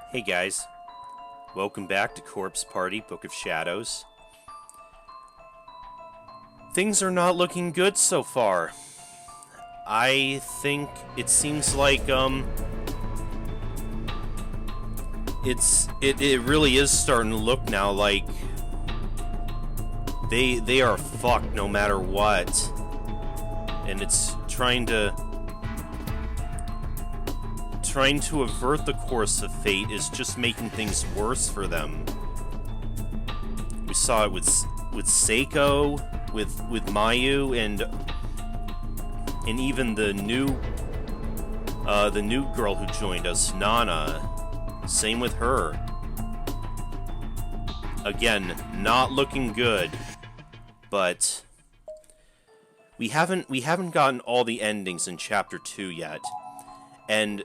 Hey guys, welcome back to Corpse Party, Book of Shadows. Things are not looking good so far. I think it seems like, it really is starting to look now like they are fucked no matter what. And it's trying to avert the course of fate is just making things worse for them. We saw it with Seiko, with Mayu, and even the new girl who joined us, Nana. Same with her. Again, not looking good, but we haven't gotten all the endings in chapter 2 yet, and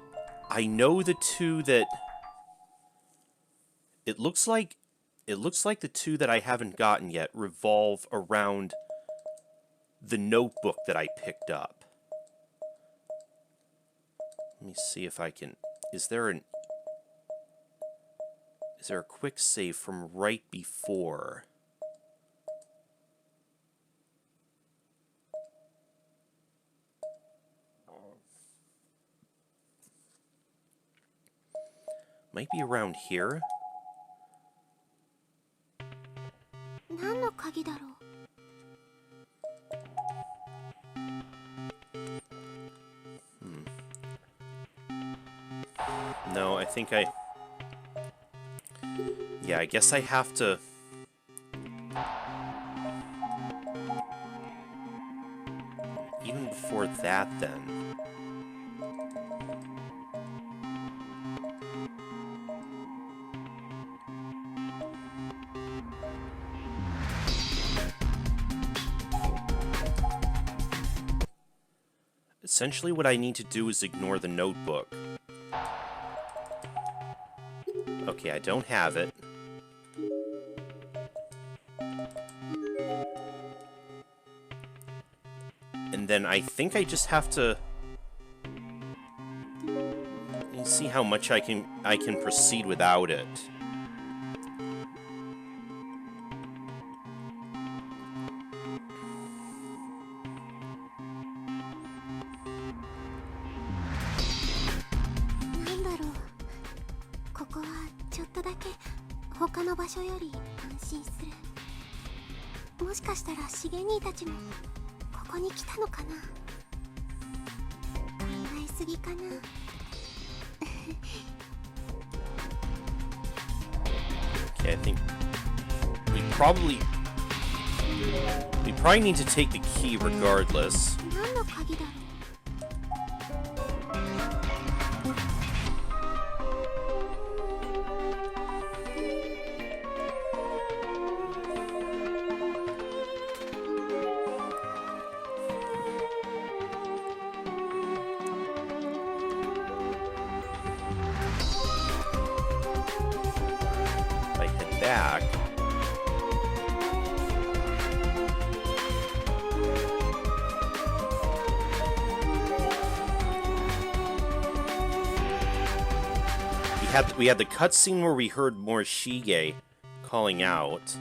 I know the two that it looks like the two that I haven't gotten yet revolve around the notebook that I picked up. Let me see if I can. Is there a quick save from right before? Might be around here. No, I think yeah, I guess I have to... Even before that, then. Essentially, what I need to do is ignore the notebook. Okay, I don't have it. And then I think I just have to... see how much I can proceed without it. Okay, I think we probably need to take the key regardless. Back. We had the cutscene where we heard Morishige calling out.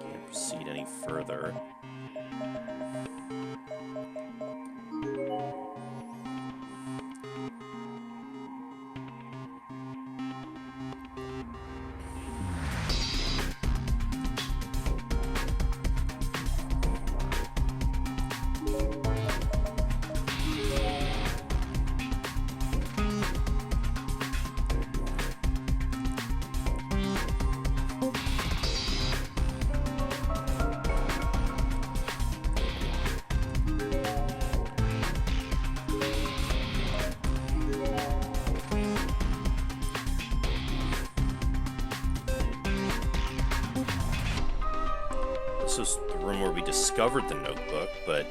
Can't proceed any further. this was the room where we discovered the notebook, but...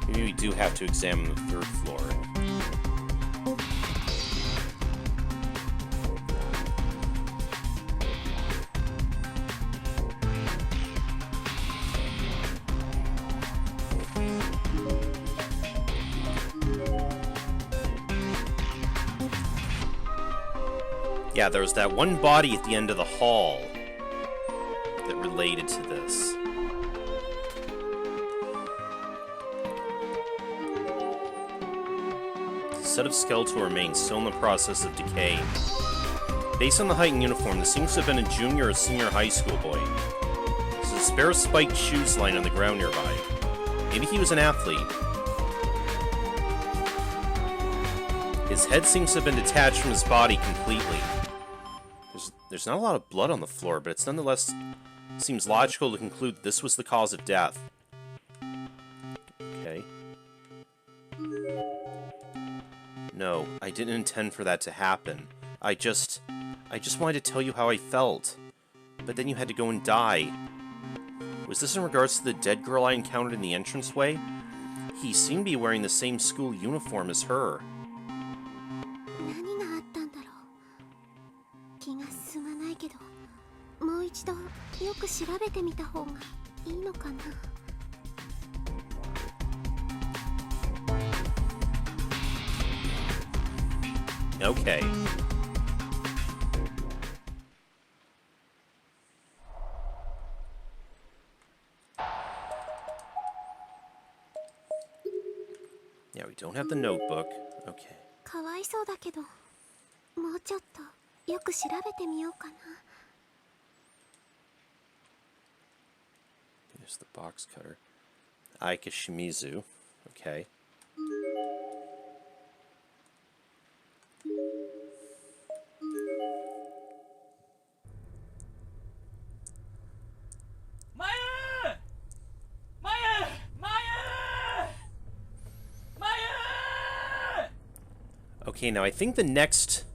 Maybe we do have to examine the third floor. Yeah, there was that one body at the end of the hall that related to this. The set of skeletal remains still in the process of decay. Based on the height and uniform, this seems to have been a junior or senior high school boy. There's a spare spiked shoes lying on the ground nearby. Maybe he was an athlete. His head seems to have been detached from his body completely. There's not a lot of blood on the floor, but it's nonetheless seems logical to conclude that this was the cause of death. Okay. No, I didn't intend for that to happen. I just wanted to tell you how I felt. But then you had to go and die. Was this in regards to the dead girl I encountered in the entranceway? He seemed to be wearing the same school uniform as her. Okay. Yeah, we don't have the notebook. Okay. There's the box cutter. Aika Shimizu. Okay. Okay, now I think the next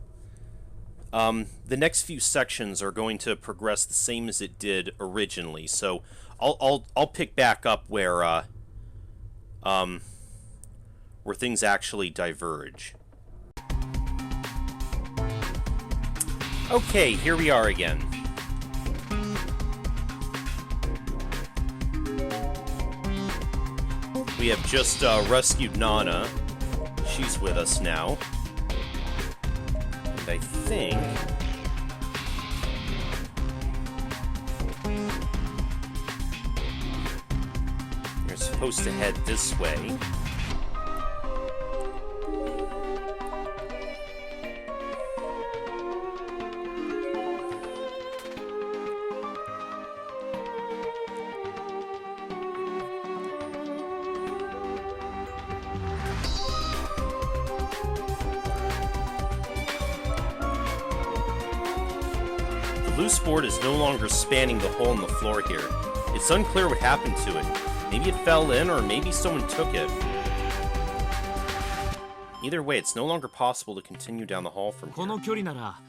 few sections are going to progress the same as it did originally. So I'll pick back up where things actually diverge. Okay, here we are again. We have just rescued Nana. She's with us now. And I think... you're supposed to head this way. The loose board is no longer spanning the hole in the floor here. It's unclear what happened to it. Maybe it fell in, or maybe someone took it. Either way, it's no longer possible to continue down the hall from here. この距離なら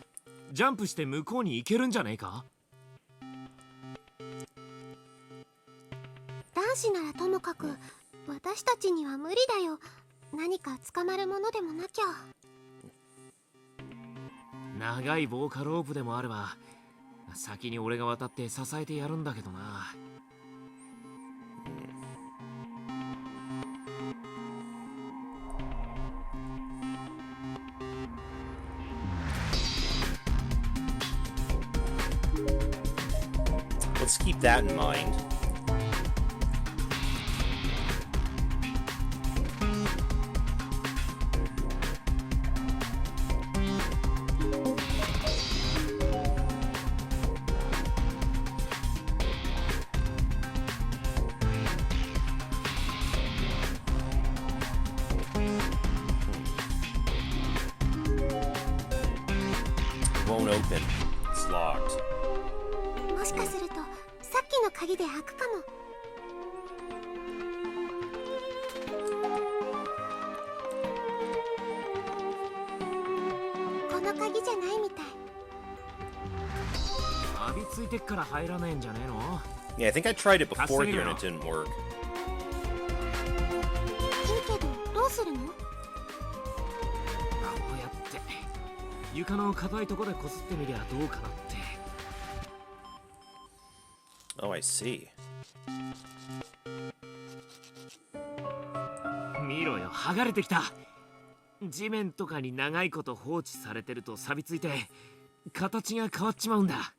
ジャンプして向こうに行けるんじゃねえか? 男子ならともかく私たちには無理だよ。何か捕まるものでもなきゃ。長い防火ロープでもあれば先に俺が渡って支えてやるんだけどな。Let's keep that in mind. Won't open. It's locked. もしかするとさっきの鍵で開くかも。この鍵じゃないみたい。錆びついてっから入らねえんじゃねえの？ Yeah, I think I tried it before here and it didn't work. いいけどどうするの？こうやって床の硬いとこでこすってみりゃどうかなって。Oh, I see. 見ろよ、剥がれてきた。地面とかに長いこと放置されてると錆びついて形が変わっちまうんだ。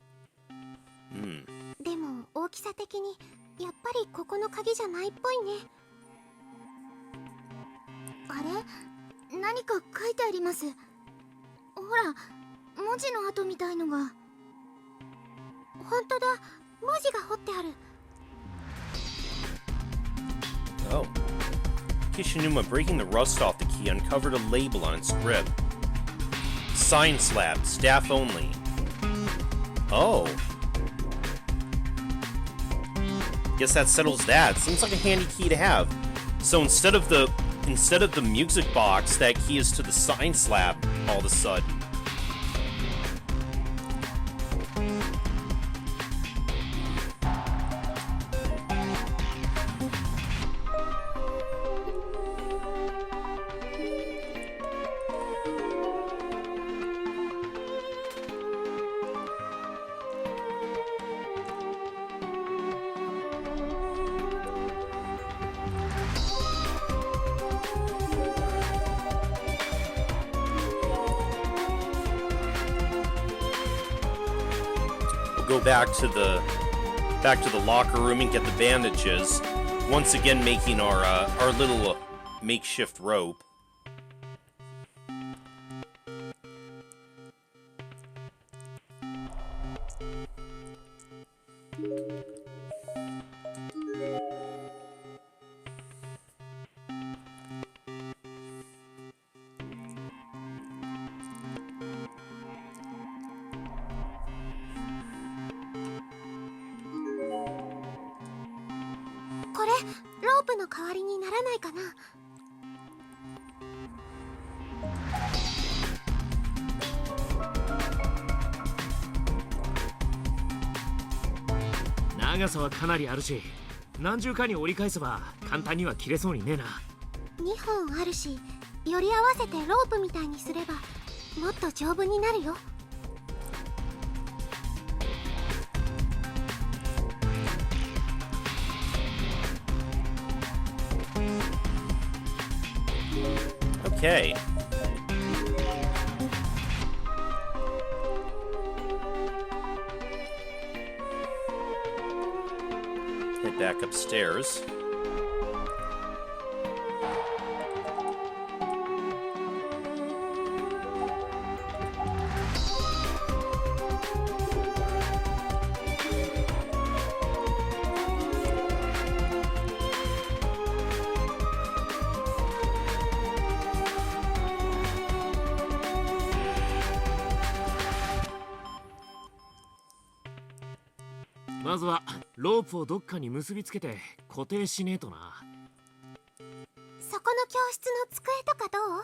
でも大きさ的にやっぱりここの鍵じゃないっぽいね。あれ？何か書いてあります。ほら、文字の跡みたいのが。本当だ、文字が彫ってある。Oh. Kishinuma, breaking the rust off the key, uncovered a label on its grip. Sign slab, staff only. Oh. Guess that settles that. Seems like a handy key to have. So instead of the music box, that key is to the sign slab all of a sudden. Go back to the locker room and get the bandages. Once again, making our little makeshift rope.これロープの代わりにならないかな。長さはかなりあるし、何重かに折り返せば簡単には切れそうにねえな。2本あるし、より合わせてロープみたいにすればもっと丈夫になるよ。Okay. Head back upstairs. First, まずはロープをどっかに結びつけて固定しねえとな。そこの教室の机とかどう？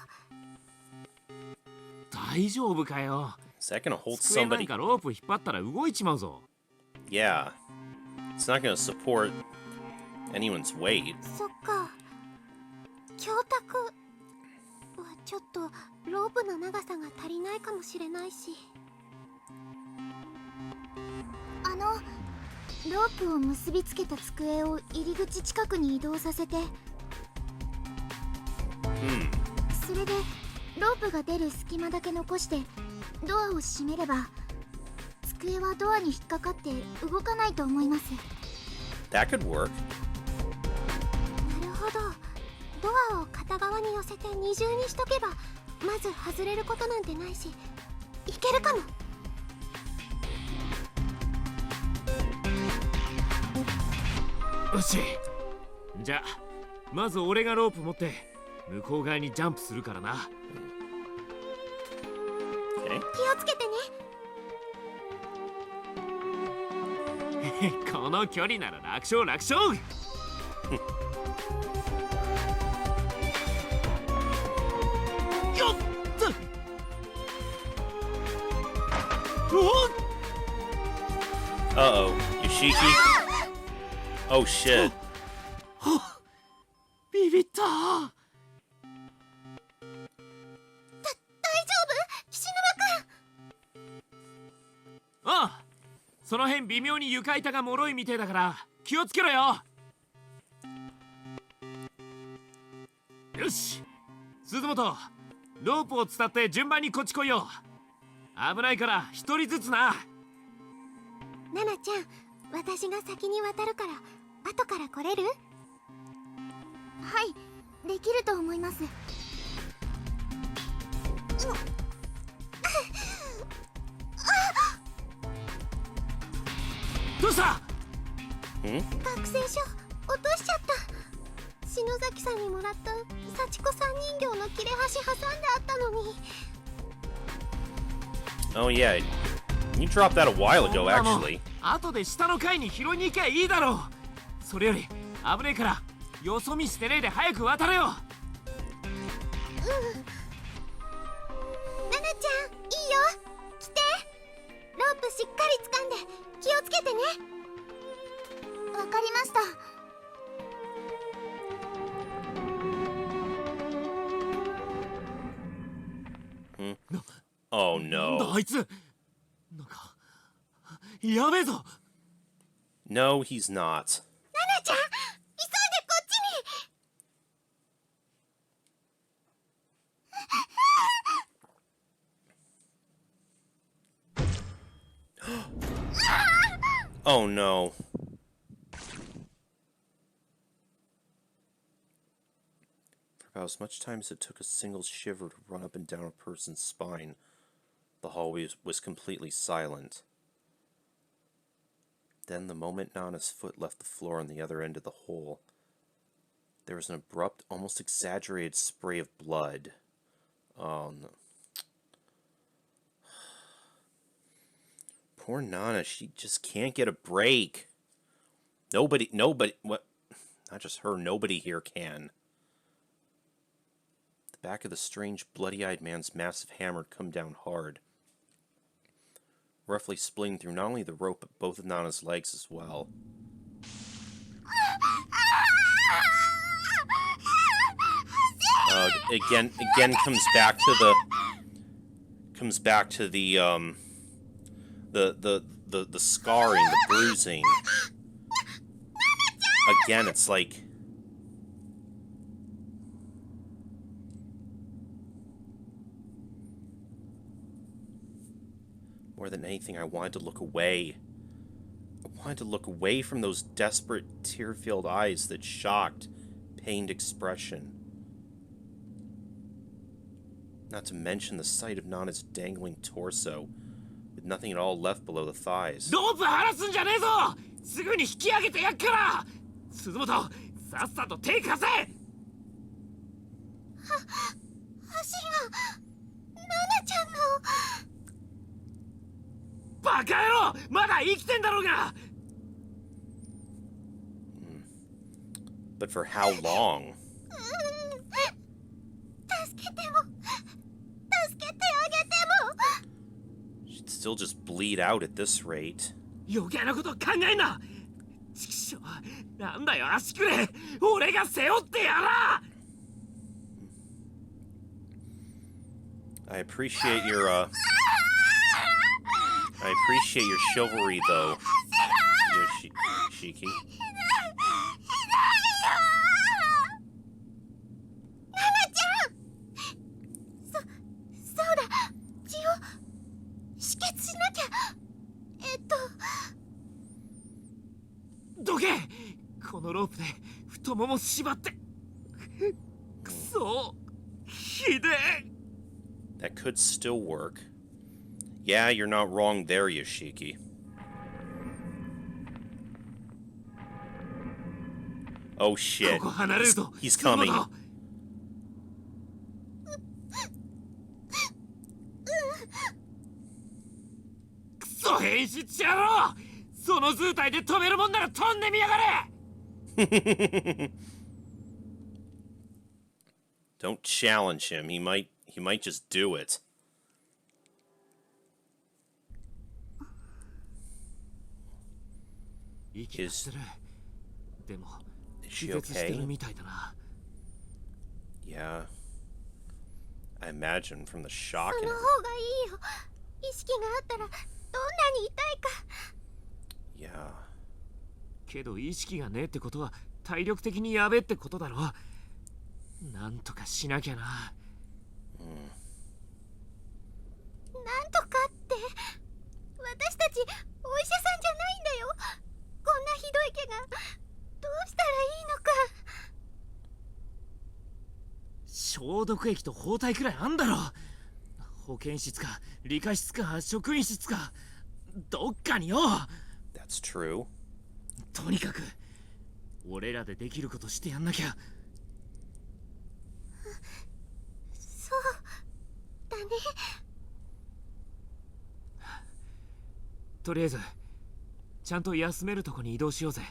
大丈夫かよ。 Is that gonna hold 机なん somebody? かロープ引っ張ったら動いちまうぞ。Yeah. It's not gonna support anyone's weight. そっか、教託はちょっとロープの長さが足りないかもしれないし。ロープを結びつけた机を入り口近くに移動させて、それでロープが出る隙間だけ残してドアを閉めれば、机はドアに引っかかって動かないと思います。 That could work. なるほど。ドアを片側に寄せて二重にしとけば、まず外れることなんてないし、いけるかも。よし、じゃあまず俺がロープ持って向こう側にジャンプするからな。Okay. 気をつけてね。この距離なら楽勝楽勝。よっと。Uh-oh. Yoshiki? Oh shit. ビビった。大丈夫菱沼くん。ああ、その辺微妙に床板が脆いみてえだから気をつけろよ。よし、鈴本、ロープを伝って順番にこっち来いよ。危ないから一人ずつな。ナナちゃん、私が先に渡るから後から来れる？はい、できると思います。どうした？学生書落としちゃった。篠崎さんにもらった幸子さん人形の切れ端挟んであったのに。 Oh yeah. You dropped that a while ago, actually. 後で下の階に拾いに行きゃいいだろう。それより危ねえからよそ見してねえで早く渡れよ。ナナちゃん、いいよ、来て。ロープしっかり掴んで気をつけてね。わかりました。Oh なんだ no. あいつ、なんかやべえぞ。 No, he's not. ナナちゃん、急いでこっちに。 Oh no. For about as much time as it took a single shiver to run up and down a person's spine, the hallway was completely silent. Then, the moment Nana's foot left the floor on the other end of the hole, there was an abrupt, almost exaggerated spray of blood. Oh no. Poor Nana, she just can't get a break. Nobody, what? Not just her, nobody here can. The back of the strange, bloody-eyed man's massive hammer had come down hard, roughly splitting through not only the rope, but both of Nana's legs as well. Again comes back to the scarring, the bruising. Again, it's like more than anything, I wanted to look away. I wanted to look away from those desperate, tear-filled eyes, that shocked, pained expression. Not to mention the sight of Nana's dangling torso, with nothing at all left below the thighs. ロープ離すんじゃねえぞ。すぐに引き上げてやっから。鈴本、さっさと手貸せ。足がナナちゃんの。バカ野郎、まだ生きてんだろうが。But for how long? 助けても、助けてあげても。 She'd still just bleed out at this rate. 余計なこと考えんな。ちくしょう、なんだよ足くれ。俺が背負ってやら。I appreciate your, I appreciate your chivalry, though, Yoshiki. どけ。このロープで太もも縛って。くそ、ひでえ。 That could still work. Yeah, you're not wrong there, Yoshiki. Oh shit. He's coming. くそ変質者野郎。その図体で飛べるもんなら飛んでみやがれ。 Don't challenge him. He might just do it. Is she okay? Yeah. I imagine from the shock. Yeah. けど意識がねえってことは体力的にやべえってことだろ。なんとかしなきゃな。なんとかって私たちお医者さんじゃないんだよ。こんなひどい怪我どうしたらいいのか。消毒液と包帯くらいあんだろ。保健室か理科室か職員室かどっかによ。 That's true. とにかく俺らでできることしてやんなきゃ。そうだね。とりあえずちゃんと休めるとこに移動しようぜ。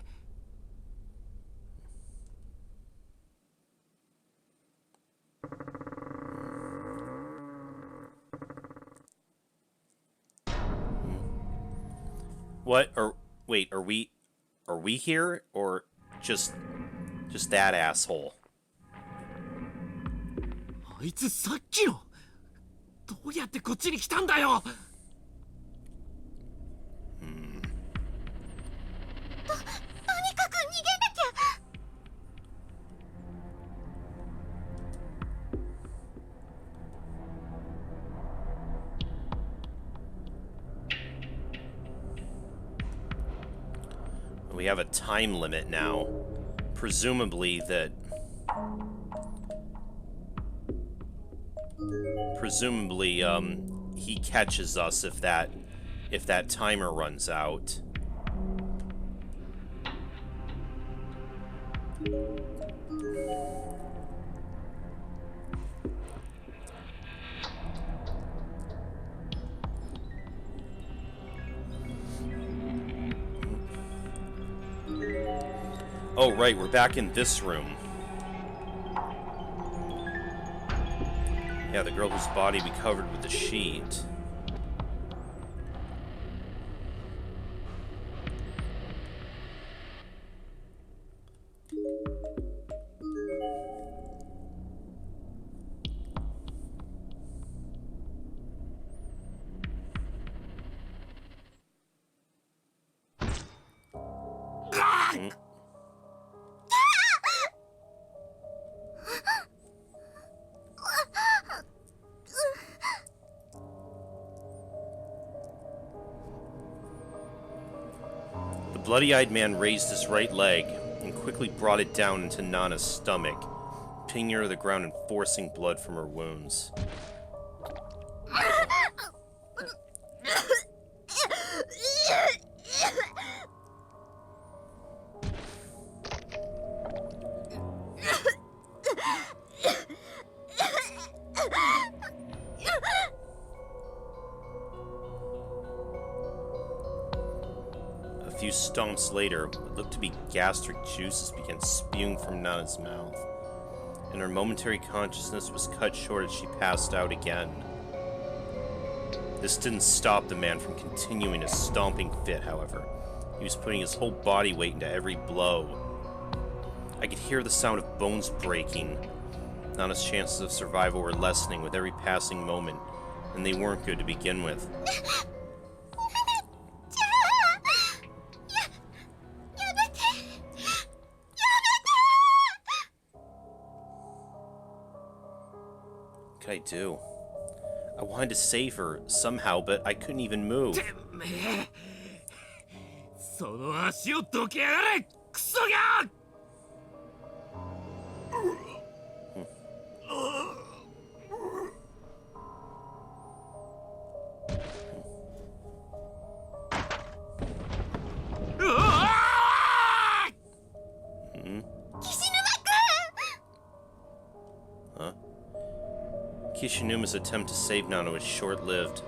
What? Or wait, are we here or just that asshole? あいつさっきのどうやってこっちに来たんだよ。とにかく逃げなきゃ。 We have a time limit now. Presumably, he catches us if that timer runs out. Oh, right, we're back in this room. Yeah, the girl whose body we covered with the sheet. The bloody-eyed man raised his right leg and quickly brought it down into Nana's stomach, pinning her to the ground and forcing blood from her wounds. A few stomps later, what looked to be gastric juices began spewing from Nana's mouth, and her momentary consciousness was cut short as she passed out again. This didn't stop the man from continuing his stomping fit, however. He was putting his whole body weight into every blow. I could hear the sound of bones breaking Nana's chances of survival were lessening with every passing moment, and they weren't good to begin with. What could I do? I wanted to save her somehow, but I couldn't even move. その足をどけやがれクソがKishinuma's attempt to save Nana was short-lived.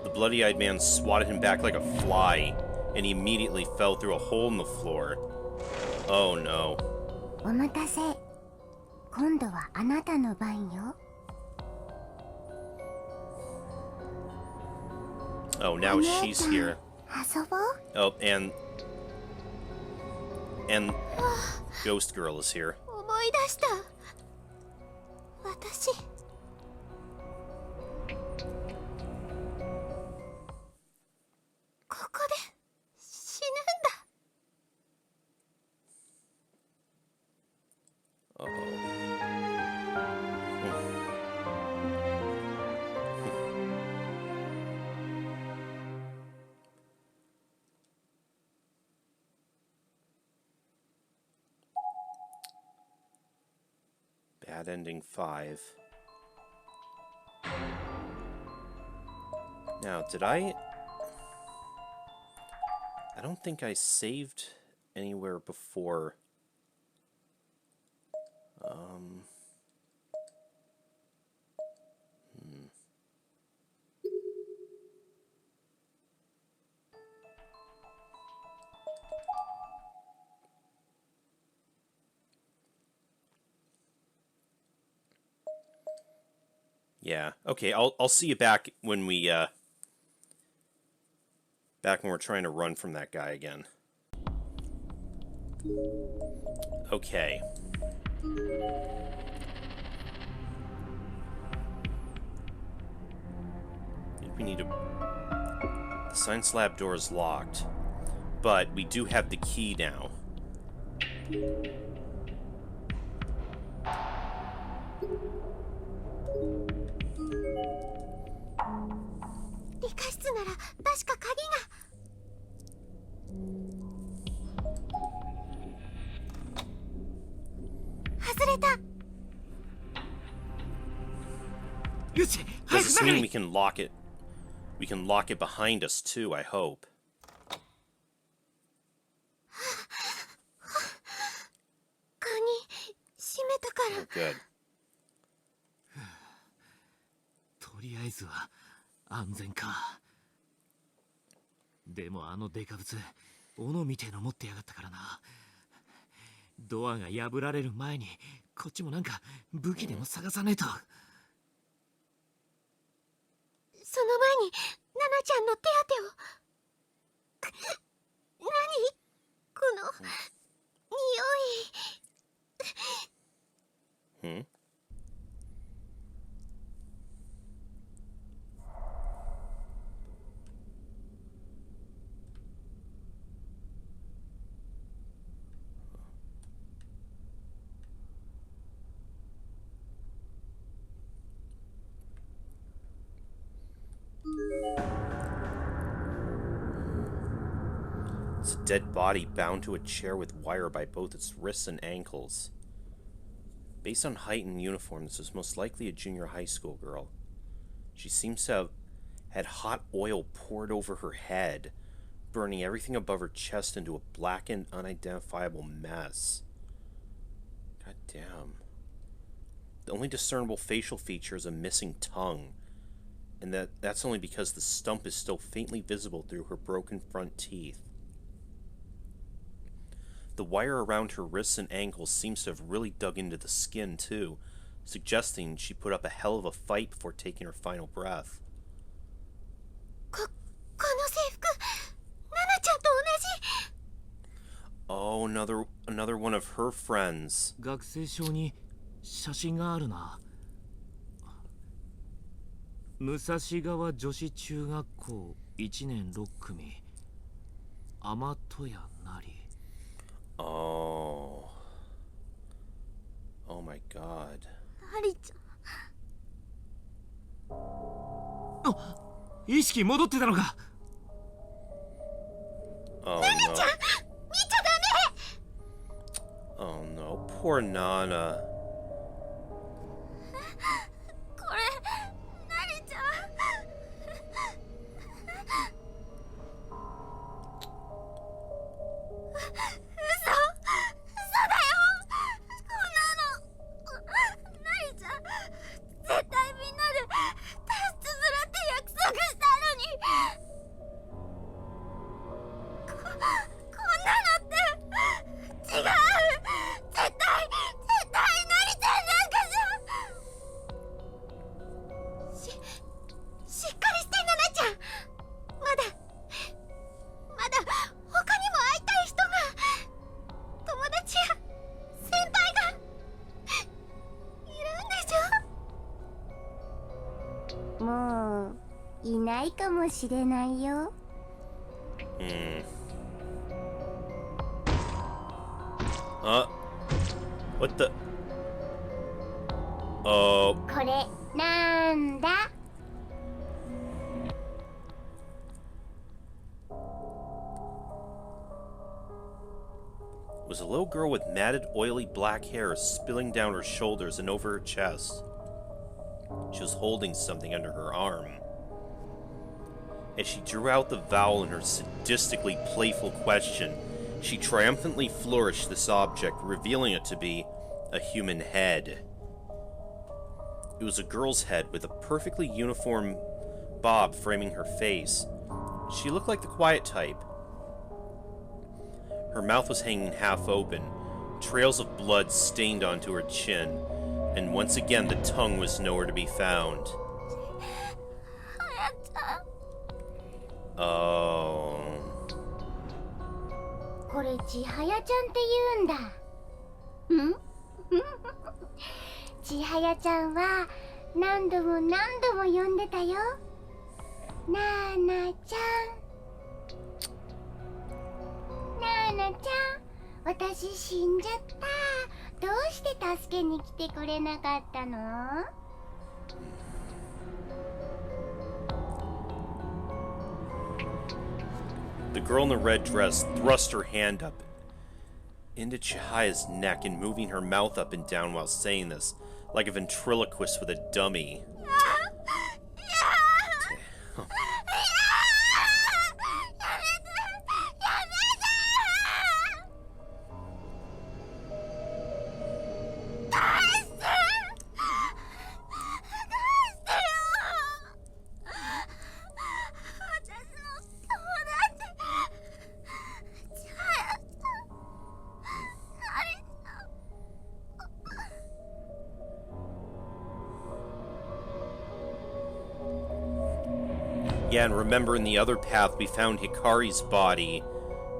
The bloody-eyed man swatted him back like a fly, and he immediately fell through a hole in the floor. Oh no. お待たせ。今度はあなたの番よ。Oh, now she's here. 遊ぼう。 Oh, and Ghost Girl is here. 思い出した。私。ここで死ぬんだ。Bad ending 5. Now, did I don't think I saved anywhere before. Yeah. Okay, I'll see you back when we back when we're trying to run from that guy again. Okay. We need to... The science lab door is locked, but we do have the key now. 理科室なら確か鍵が。外れた。よし、 Does this mean we can lock it? We can lock it behind us too, I hope. 鍵閉めたから。 Oh, good. とりあえずは安全か。でもあのデカブツ、斧みてえの持ってやがったからな。ドアが破られる前にこっちもなんか武器でも探さねえと。その前にナナちゃんの手当てを。何この匂い。Hmm? It's a dead body bound to a chair with wire by both its wrists and ankles. Based on height and uniform, this is most likely a junior high school girl. She seems to have had hot oil poured over her head, burning everything above her chest into a blackened, unidentifiable mess. God damn. The only discernible facial feature is a missing tongue, and that's only because the stump is still faintly visible through her broken front teeth. The wire around her wrists and ankles seems to have really dug into the skin, too, suggesting she put up a hell of a fight before taking her final breath. この制服、ナナちゃんと同じ。 Oh, another one of her friends. 学生証に写真があるな。武蔵川女子中学校1年6組天戸屋なり。Oh. Oh my god. なりちゃん。あ、意識戻ってたのか。Oh ななちゃん、 no. 見ちゃダメ。 Oh no. Poor Nana. これなりちゃん。嘘だよ。こんなのなりちゃん、絶対みんなで脱出するって約束したのに。こんなのって違う。絶対なりちゃんなんかじゃ。しっかりしてななちゃん。まだ他にも会いたい人が、友達や先輩がいるんでしょ。もういないかもしれないよ。What the? Oh. これなんだ。Was a little girl with matted, oily black hair spilling down her shoulders and over her chest. She was holding something under her arm. As she drew out the vowel in her sadistically playful question, she triumphantly flourished this object, revealing it to be a human head. It was a girl's head with a perfectly uniform bob framing her face. She looked like the quiet type. Her mouth was hanging half open, trails of blood stained onto her chin, and once again the tongue was nowhere to be found. はやちゃん。 Oh. これちはやちゃんって言うんだ。んちはやちゃんは何度も呼んでたよ。なーなちゃん。なーなちゃん、私死んじゃった。どうして助けに来てくれなかったの？ The girl in the red dress thrust her hand up into Chihaya's neck and moving her mouth up and down while saying this, like a ventriloquist with a dummy. Yeah, and remember in the other path we found Hikari's body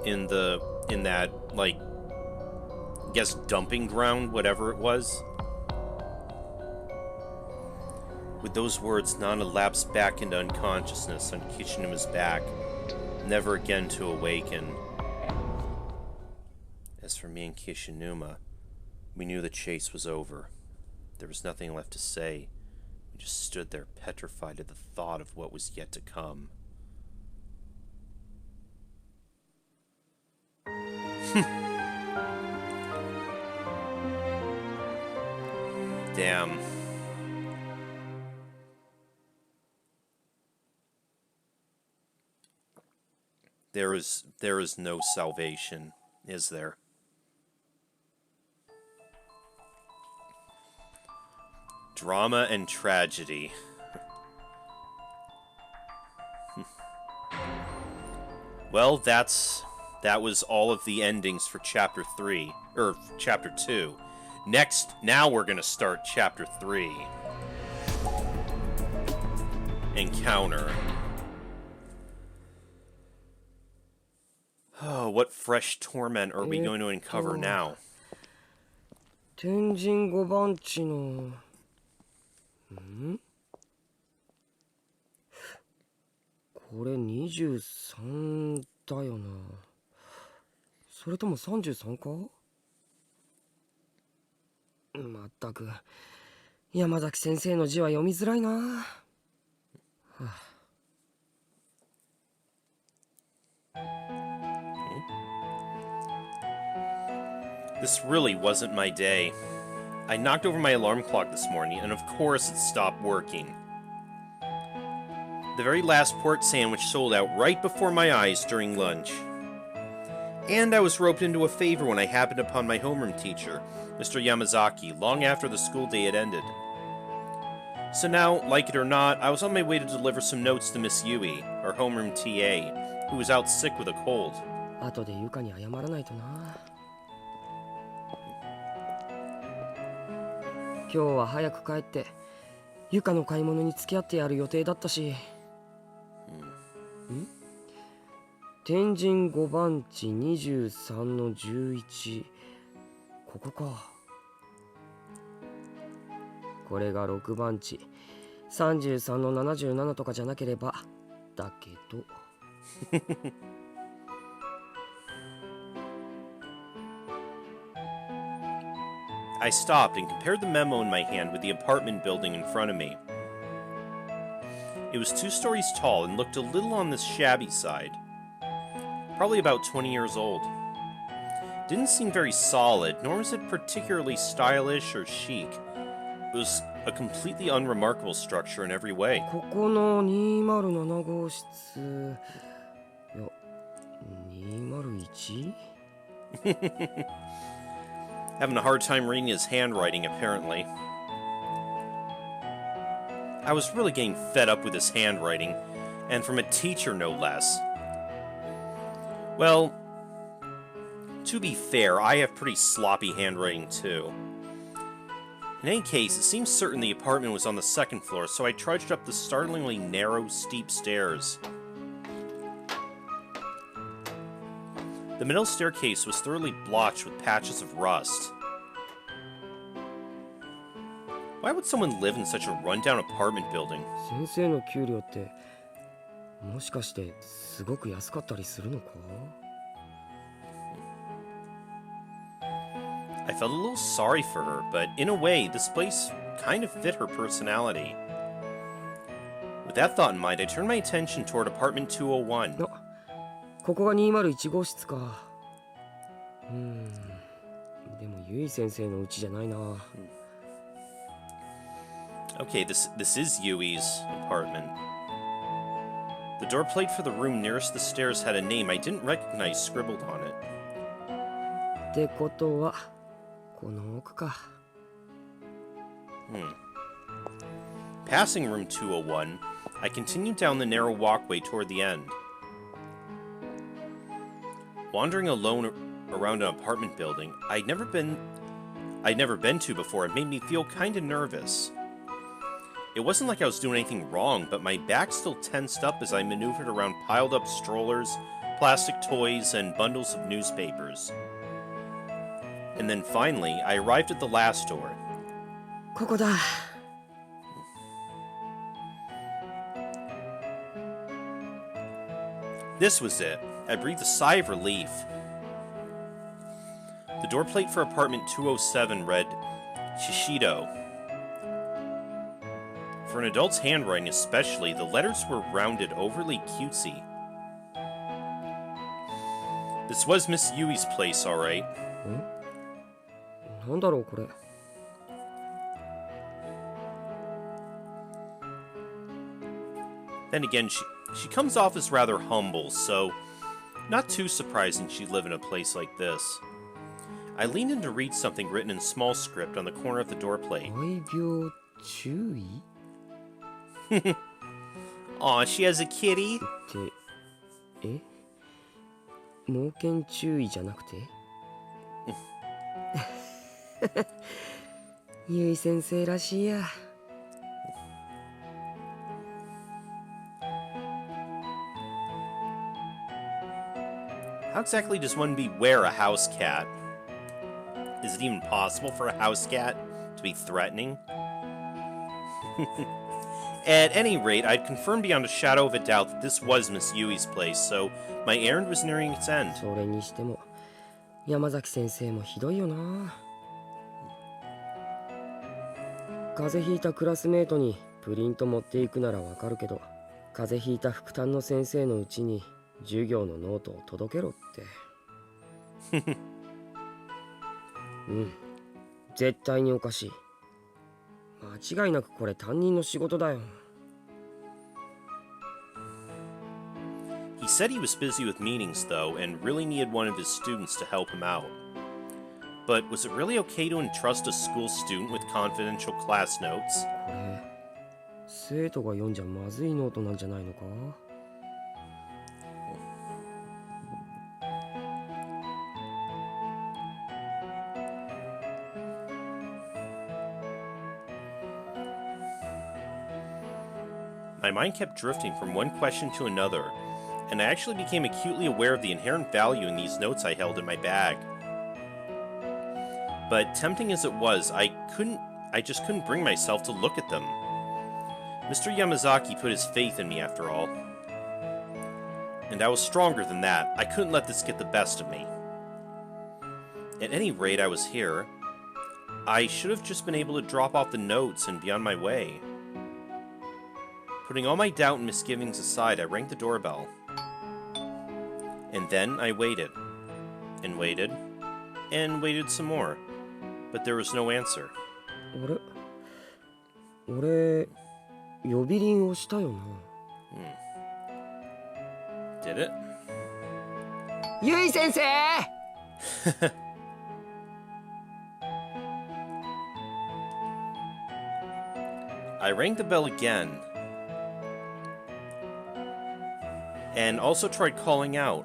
in that, like, I guess dumping ground, whatever it was. With those words, Nana lapsed back into unconsciousness on Kishinuma's back, never again to awaken. As for me and Kishinuma, we knew the chase was over. There was nothing left to say. We just stood there petrified at the thought of what was yet to come. Damn. There is no salvation, is there? Drama and tragedy. Well, that was all of the endings for Chapter 3, or Chapter 2. Now we're gonna start Chapter 3. Encounter. Oh, what fresh torment are we going to uncover now? 天神5番地のこれ23だよな。それとも33か？まったく山崎先生の字は読みづらいな。はあ This really wasn't my day. I knocked over my alarm clock this morning, and of course it stopped working. The very last pork sandwich sold out right before my eyes during lunch. And I was roped into a favor when I happened upon my homeroom teacher, Mr. Yamazaki, long after the school day had ended. So now, like it or not, I was on my way to deliver some notes to Miss Yui, our homeroom TA, who was out sick with a cold. 後でゆかに謝らないとな。今日は早く帰ってゆかの買い物に付き合ってやる予定だったし。天神5番地23の11、ここか。これが6番地33の77とかじゃなければだけど。I stopped and compared the memo in my hand with the apartment building in front of me. It was 2 stories tall and looked a little on the shabby side. Probably about 20 years old. Didn't seem very solid, nor was it particularly stylish or chic. It was a completely unremarkable structure in every way. ここの207号室、いや、201? Having a hard time reading his handwriting, apparently. I was really getting fed up with his handwriting, and from a teacher no less. Well, to be fair, I have pretty sloppy handwriting too. In any case, it seemed certain the apartment was on the 2nd floor, so I trudged up the startlingly narrow, steep stairs. The middle staircase was thoroughly blotched with patches of rust. Why would someone live in such a rundown apartment building? 先生の給料ってもしかしてすごく安かったりするのか？ I felt a little sorry for her, but in a way, this place kind of fit her personality. With that thought in mind, I turned my attention toward apartment 201. ここが201号室か。でもゆい先生の家じゃないな。Okay, this is Yui's apartment. The door plate for the room nearest the stairs had a name I didn't recognize scribbled on it. ってことはこの奥か。Passing room 201, I continued down the narrow walkway toward the end. Wandering alone around an apartment building I'd never been to before, it made me feel kind of nervous. It wasn't like I was doing anything wrong, but my back still tensed up as I maneuvered around piled up strollers, plastic toys, and bundles of newspapers. And then finally, I arrived at the last door. ここだ。This was it. I breathed a sigh of relief. The door plate for apartment 207 read, Shishido. For an adult's handwriting especially, the letters were rounded, overly cutesy. This was Miss Yui's place, alright. なんだろうこれ。Then again, she comes off as rather humble, so not too surprising she'd live in a place like this. I leaned in to read something written in small script on the corner of the door plate. 大病注意 Aw, she has a kitty? って猛犬注意じゃなくてゆい先生らしいや。How exactly does one beware a house cat? Is it even possible for a house cat to be threatening? At any rate, I'd confirmed beyond a shadow of a doubt that this was Miss Yui's place, so my errand was nearing its end. それにしても山崎先生もひどいよな。風邪ひいたクラスメートにプリント持っていくならわかるけど、風邪ひいた副担の先生のうちに授業のノートを届けろって。うん、絶対におかしい。間違いなくこれ担任の仕事だよ。He said he was busy with meetings, though, and really needed one of his students to help him out. But was it really okay to entrust a school student with confidential class notes? これ生徒が読んじゃまずいノートなんじゃないのか。My mind kept drifting from one question to another, and I actually became acutely aware of the inherent value in these notes I held in my bag. But tempting as it was, I just couldn't bring myself to look at them. Mr. Yamazaki put his faith in me after all. And I was stronger than that. I couldn't let this get the best of me. At any rate, I was here. I should have just been able to drop off the notes and be on my way. Putting all my doubt and misgivings aside, I rang the doorbell. And then I waited. And waited. And waited some more. But there was no answer. あれ俺呼び鈴をしたよな。Did it? ゆい先生I rang the bell again. And also tried calling out.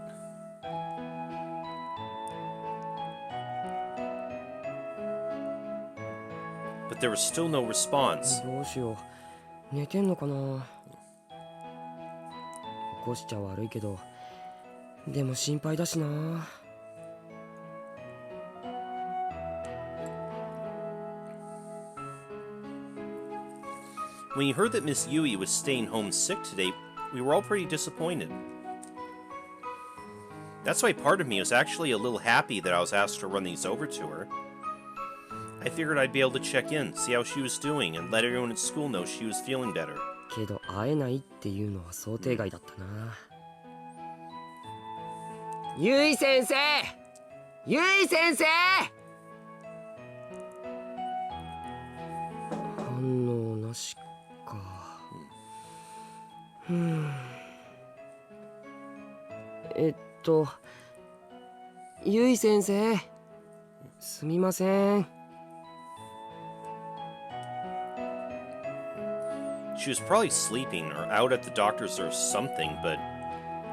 But there was still no response. どうしよう。寝てんのかな。起こしちゃ悪いけど、でも心配だしな。When you heard that Miss Yui was staying home sick today, we were all pretty disappointed. That's why part of me was actually a little happy that I was asked to run these over to her. I figured I'd be able to check in, see how she was doing, and let everyone at school know she was feeling better. けど会えないっていうのは想定外だったな。ゆい先生ゆい先生反応なしか。ゆい先生すみません。She was probably sleeping or out at the doctor's or something, but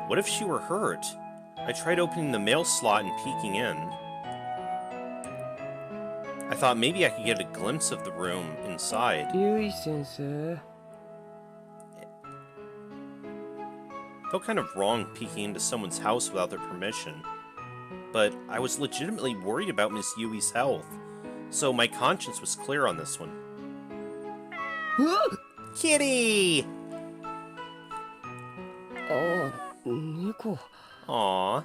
what if she were hurt? I tried opening the mail slot and peeking in. I thought maybe I could get a glimpse of the room inside. ゆい先生 Felt kind of wrong peeking into someone's house without their permission. But I was legitimately worried about Miss Yui's health, so my conscience was clear on this one. Kitty! ああ猫 Aww.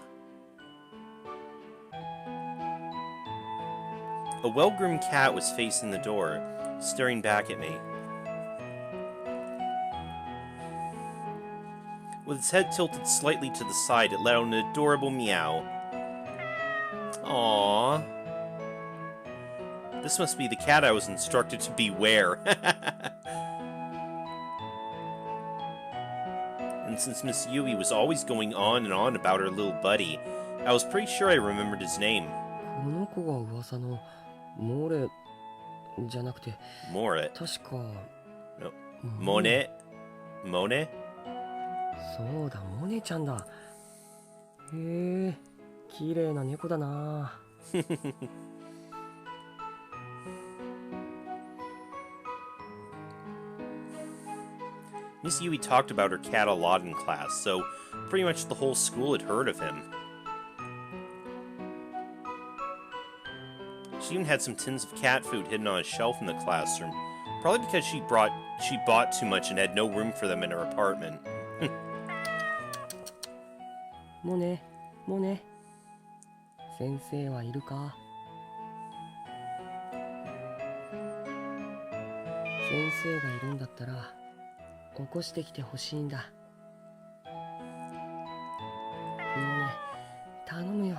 A well-groomed cat was facing the door, staring back at me. With its head tilted slightly to the side, it let out an adorable meow. Aww. This must be the cat I was instructed to beware. And since Miss Yui was always going on and on about her little buddy, I was pretty sure I remembered his name. この子が噂のモレじゃなくて Moret. 確か No. Monet? Monet? そうだモネちゃんだ。へえ綺麗な猫だな。Miss Yui talked about her cat a lot in class, so pretty much the whole school had heard of him. She even had some tins of cat food hidden on a shelf in the classroom. Probably because she bought too much and had no room for them in her apartment. モネ、モネ。先生はいるか？先生がいるんだったら起こしてきてほしいんだ。モネ、頼むよ。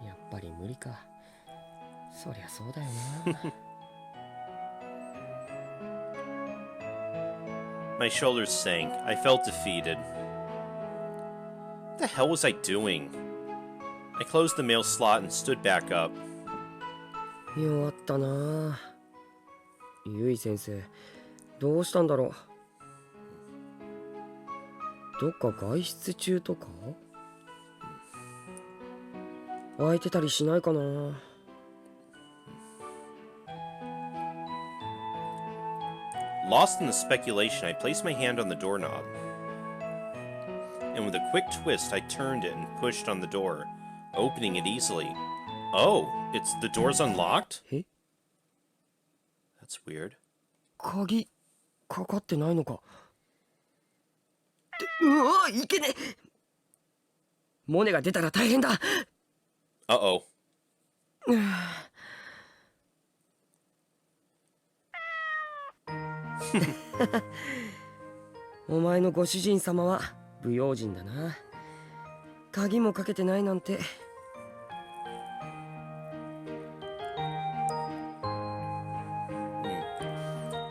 やっぱり無理か。そりゃそうだよな。My shoulders sank. I felt defeated. What the hell was I doing? I closed the mail slot and stood back up. 弱ったな。ゆい先生、どうしたんだろう。どっか外出中とか？空いてたりしないかな。Lost in the speculation, I placed my hand on the doorknob. And with a quick twist, I turned it and pushed on the door, opening it easily. Oh, the door's unlocked? え？ That's weird. 鍵かかってないのか。うわ、いけねえ。モネが出たら大変だ。Uh-oh. お前のご主人様は不用心だな。鍵もかけてないなんて。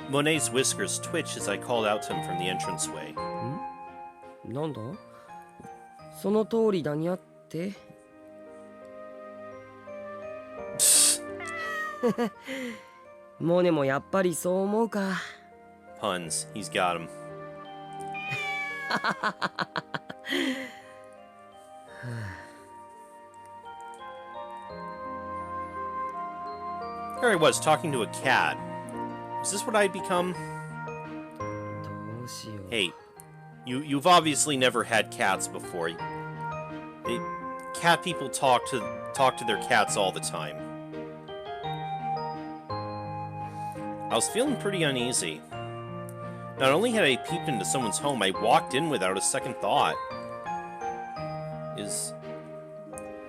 Monet's whiskers twitched as I called out to him from the entranceway. なんだ？その通りだにゃって。モネもやっぱりそう思うか。Puns. He's got him. Here I was talking to a cat. Is this what I'd become? どうしよう。Hey, you've obviously never had cats before. Cat people talk to their cats all the time. I was feeling pretty uneasy. Not only had I peeped into someone's home, I walked in without a second thought.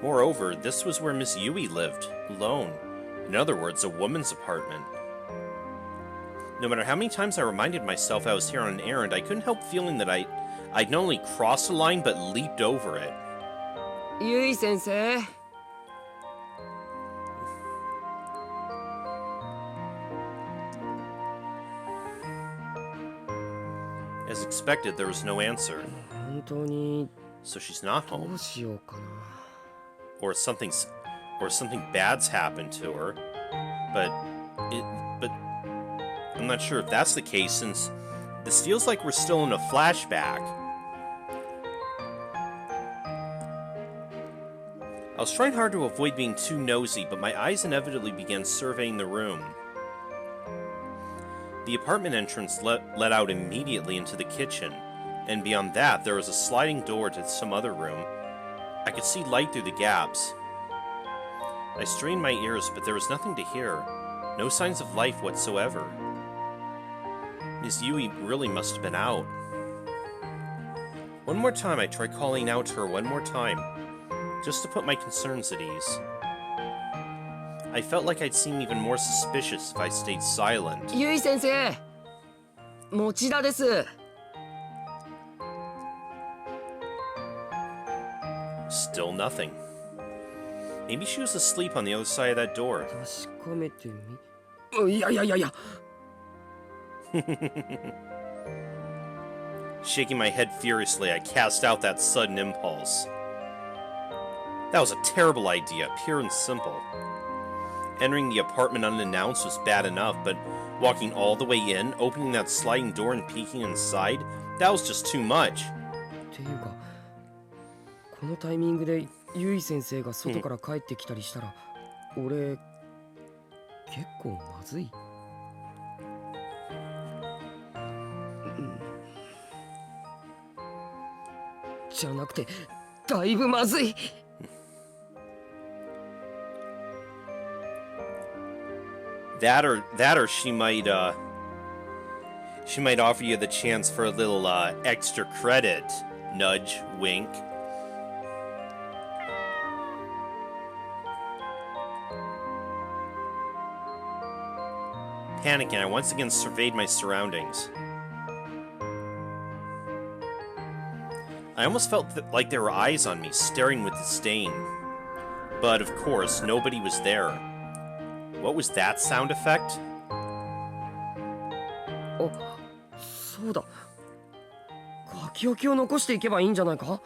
Moreover, this was where Miss Yui lived, alone. In other words, a woman's apartment. No matter how many times I reminded myself I was here on an errand, I couldn't help feeling that I'd not only crossed a line, but leaped over it. ゆい先生。As expected, there was no answer. 本当に So she's not ど home. うしようかな。Or something bad's happened to her. But I'm not sure if that's the case, since this feels like we're still in a flashback. I was trying hard to avoid being too nosy, but my eyes inevitably began surveying the room. The apartment entrance led out immediately into the kitchen, and beyond that there was a sliding door to some other room. I could see light through the gaps. I strained my ears, but there was nothing to hear. No signs of life whatsoever. Miss Yui really must have been out. One more time I tried calling out to her one more time, just to put my concerns at ease. I felt like I'd seem even more suspicious if I stayed silent. ゆい先生、持田です。Still nothing. Maybe she was asleep on the other side of that door. 確かめてみ。いやいやいやいや。Shaking my head furiously, I cast out that sudden impulse. That was a terrible idea, pure and simple. Entering the apartment unannounced was bad enough, but walking all the way in, opening that sliding door and peeking inside, that was just too much. っていうか、このタイミングでゆい先生が外から帰ってきたりしたら、俺結構まずい。じゃなくて、だいぶまずい。That or she might offer you the chance for a little extra credit. Nudge, wink. Panicking, I once again surveyed my surroundings. I almost felt like there were eyes on me, staring with disdain. But of course, nobody was there. What was that sound effect? あ、そうだ。書き置きを残していけばいいんじゃないか?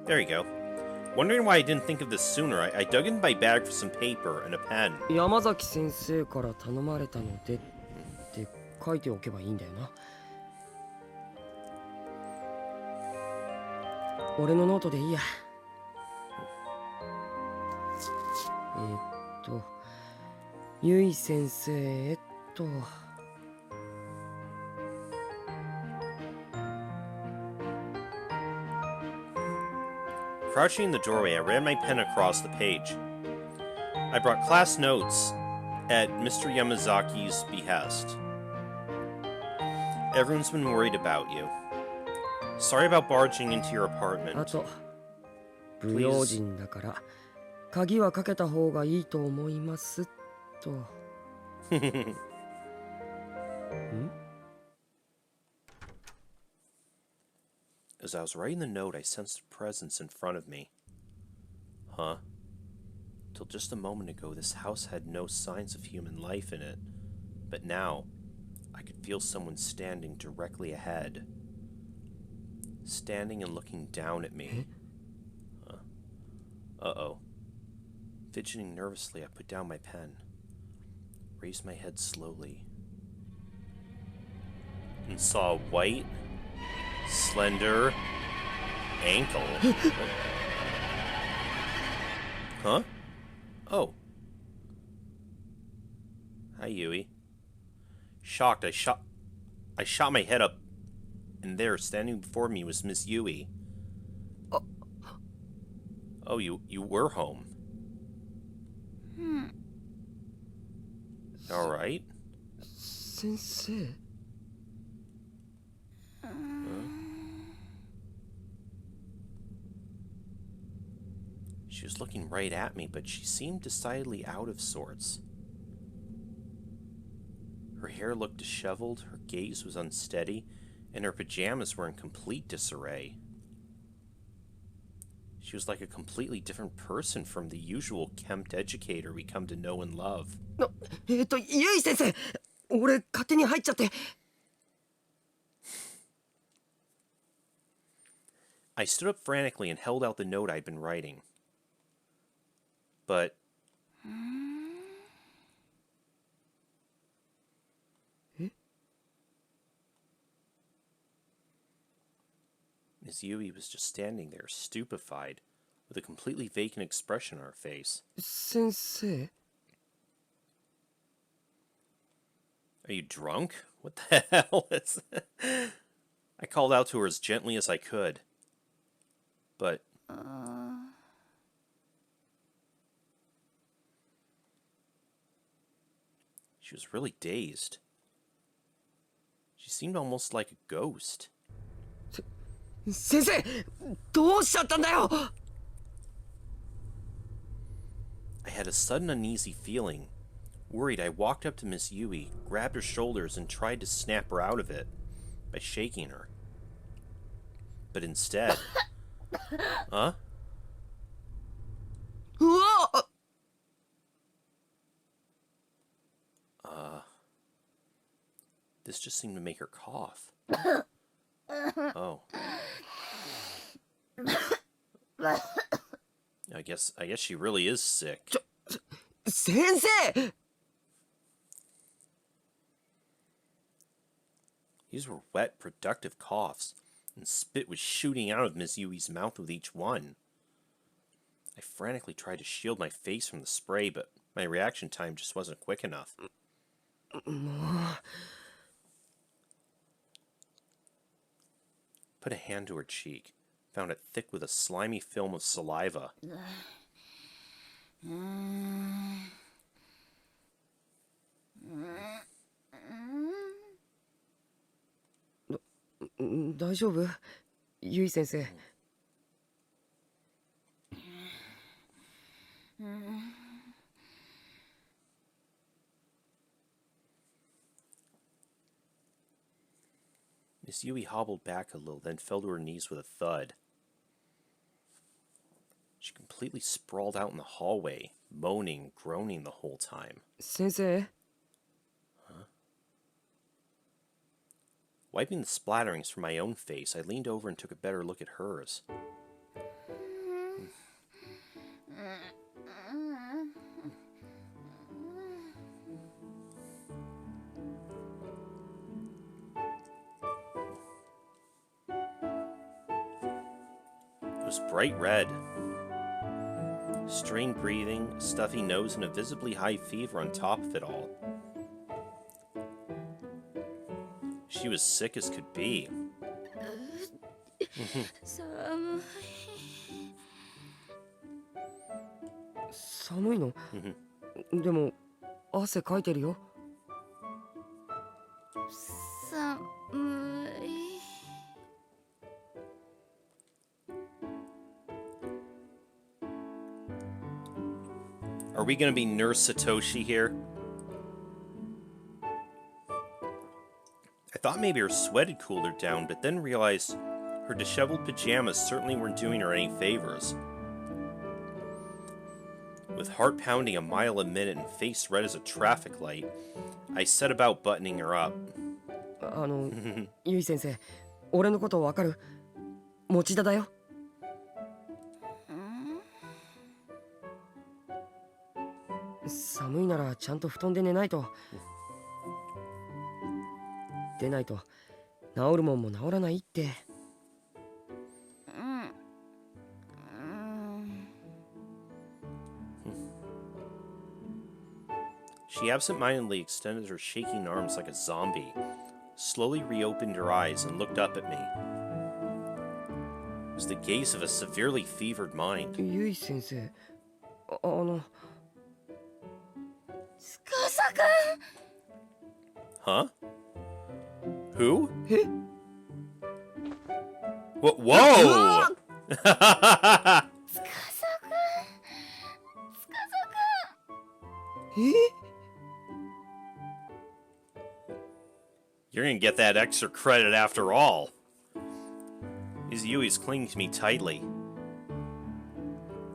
There you go. Wondering why I didn't think of this sooner, I dug in my bag for some paper and a pen. 山崎先生から頼まれたのでって書いておけばいいんだよな。俺のノートでいいや。ゆい先生Crouching in the doorway, I ran my pen across the page. I brought class notes at Mr. Yamazaki's behest. Everyone's been worried about you. Sorry about barging into your apartment. あと、不用心だから鍵はかけた方がいいと思いますと。ん? As I was writing the note, I sensed a presence in front of me. Huh? Till just a moment ago, this house had no signs of human life in it. But now, I could feel someone standing directly ahead. Standing and looking down at me. Huh? Uh-oh. Fidgeting nervously, I put down my pen. Raised my head slowly. And saw a white, slender ankle. Huh? Oh. Hi, Yui. Shocked, I shot my head up, and there, standing before me, was Miss Yui. Oh, you were home. All right. 先生。She was looking right at me, but she seemed decidedly out of sorts. Her hair looked disheveled, her gaze was unsteady, and her pajamas were in complete disarray. She was like a completely different person from the usual kempt educator we come to know and love. ゆい先生、俺勝手に入っちゃって。I stood up frantically and held out the note I'd been writing. But... Miss Yui was just standing there, stupefied, with a completely vacant expression on her face. 先生。Are you drunk? What the hell is that? I called out to her as gently as I could. But... She was really dazed. She seemed almost like a ghost. 先生、どうしちゃったんだよ! I had a sudden uneasy feeling. Worried, I walked up to Miss Yui, grabbed her shoulders, and tried to snap her out of it by shaking her. But instead... Huh? うわ! This just seemed to make her cough. Oh. I guess she really is sick. 先生! These were wet, productive coughs, and spit was shooting out of Miss Yui's mouth with each one. I frantically tried to shield my face from the spray, but my reaction time just wasn't quick enough. put a hand to her cheek, found it thick with a slimy film of saliva.ん大丈夫ゆい先生。Miss Yui hobbled back a little, then fell to her knees with a thud. She completely sprawled out in the hallway, moaning, groaning the whole time. 先生 Wiping the splatterings from my own face, I leaned over and took a better look at hers. It was bright red. Strained breathing, a stuffy nose, and a visibly high fever on top of it all. She was sick as could be. 寒寒いのでも汗かいてるよ。い。 Are we gonna be Nurse Satoshi here? I thought maybe her sweat had cooled her down, but then realized her disheveled pajamas certainly weren't doing her any favors. With heart pounding a mile a minute and face red as a traffic light, I set about buttoning her up. ゆい先生、俺のことわかる？持田だよ。寒いならちゃんと布団で寝ないと。出ないと治るもんも治らないって。She absent-mindedly extended her shaking arms like a zombie, slowly reopened her eyes and looked up at me. It was the gaze of a severely fevered mind. ゆい先生、司くん Huh? Who? え What? Whoa! 司くん司くん You're gonna get that extra credit after all. His Yui's clinging to me tightly.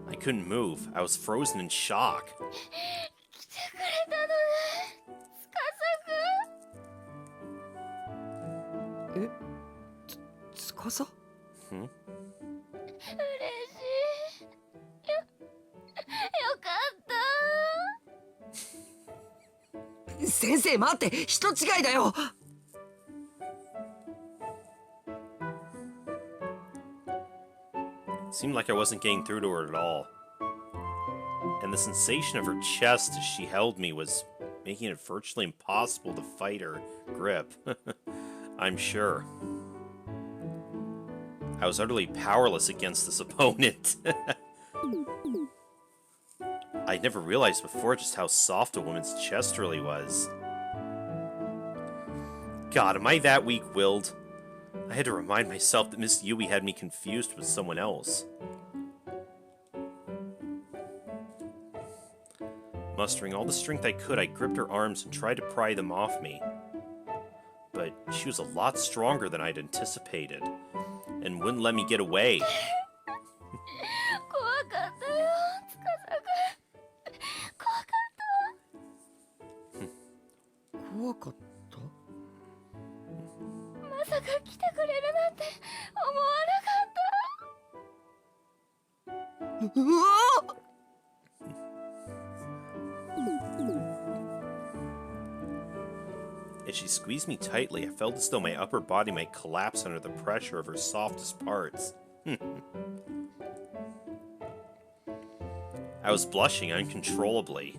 I couldn't move. I was frozen in shock. 来てくれたのね司くんえつかさ Hmm? 嬉しいよかった先生待って人違いだよ It seemed like I wasn't getting through to her at all. And the sensation of her chest as she held me was making it virtually impossible to fight her grip. I'm sure. I was utterly powerless against this opponent. I'd never realized before just how soft a woman's chest really was. God, am I that weak-willed? I had to remind myself that Miss Yui had me confused with someone else. Mustering all the strength I could, I gripped her arms and tried to pry them off me. But she was a lot stronger than I'd anticipated, and wouldn't let me get away. 怖かったよ司くん怖かった怖かった まさか来てくれるなんて思わなかったうわ As she squeezed me tightly, I felt as though my upper body might collapse under the pressure of her softest parts. I was blushing uncontrollably.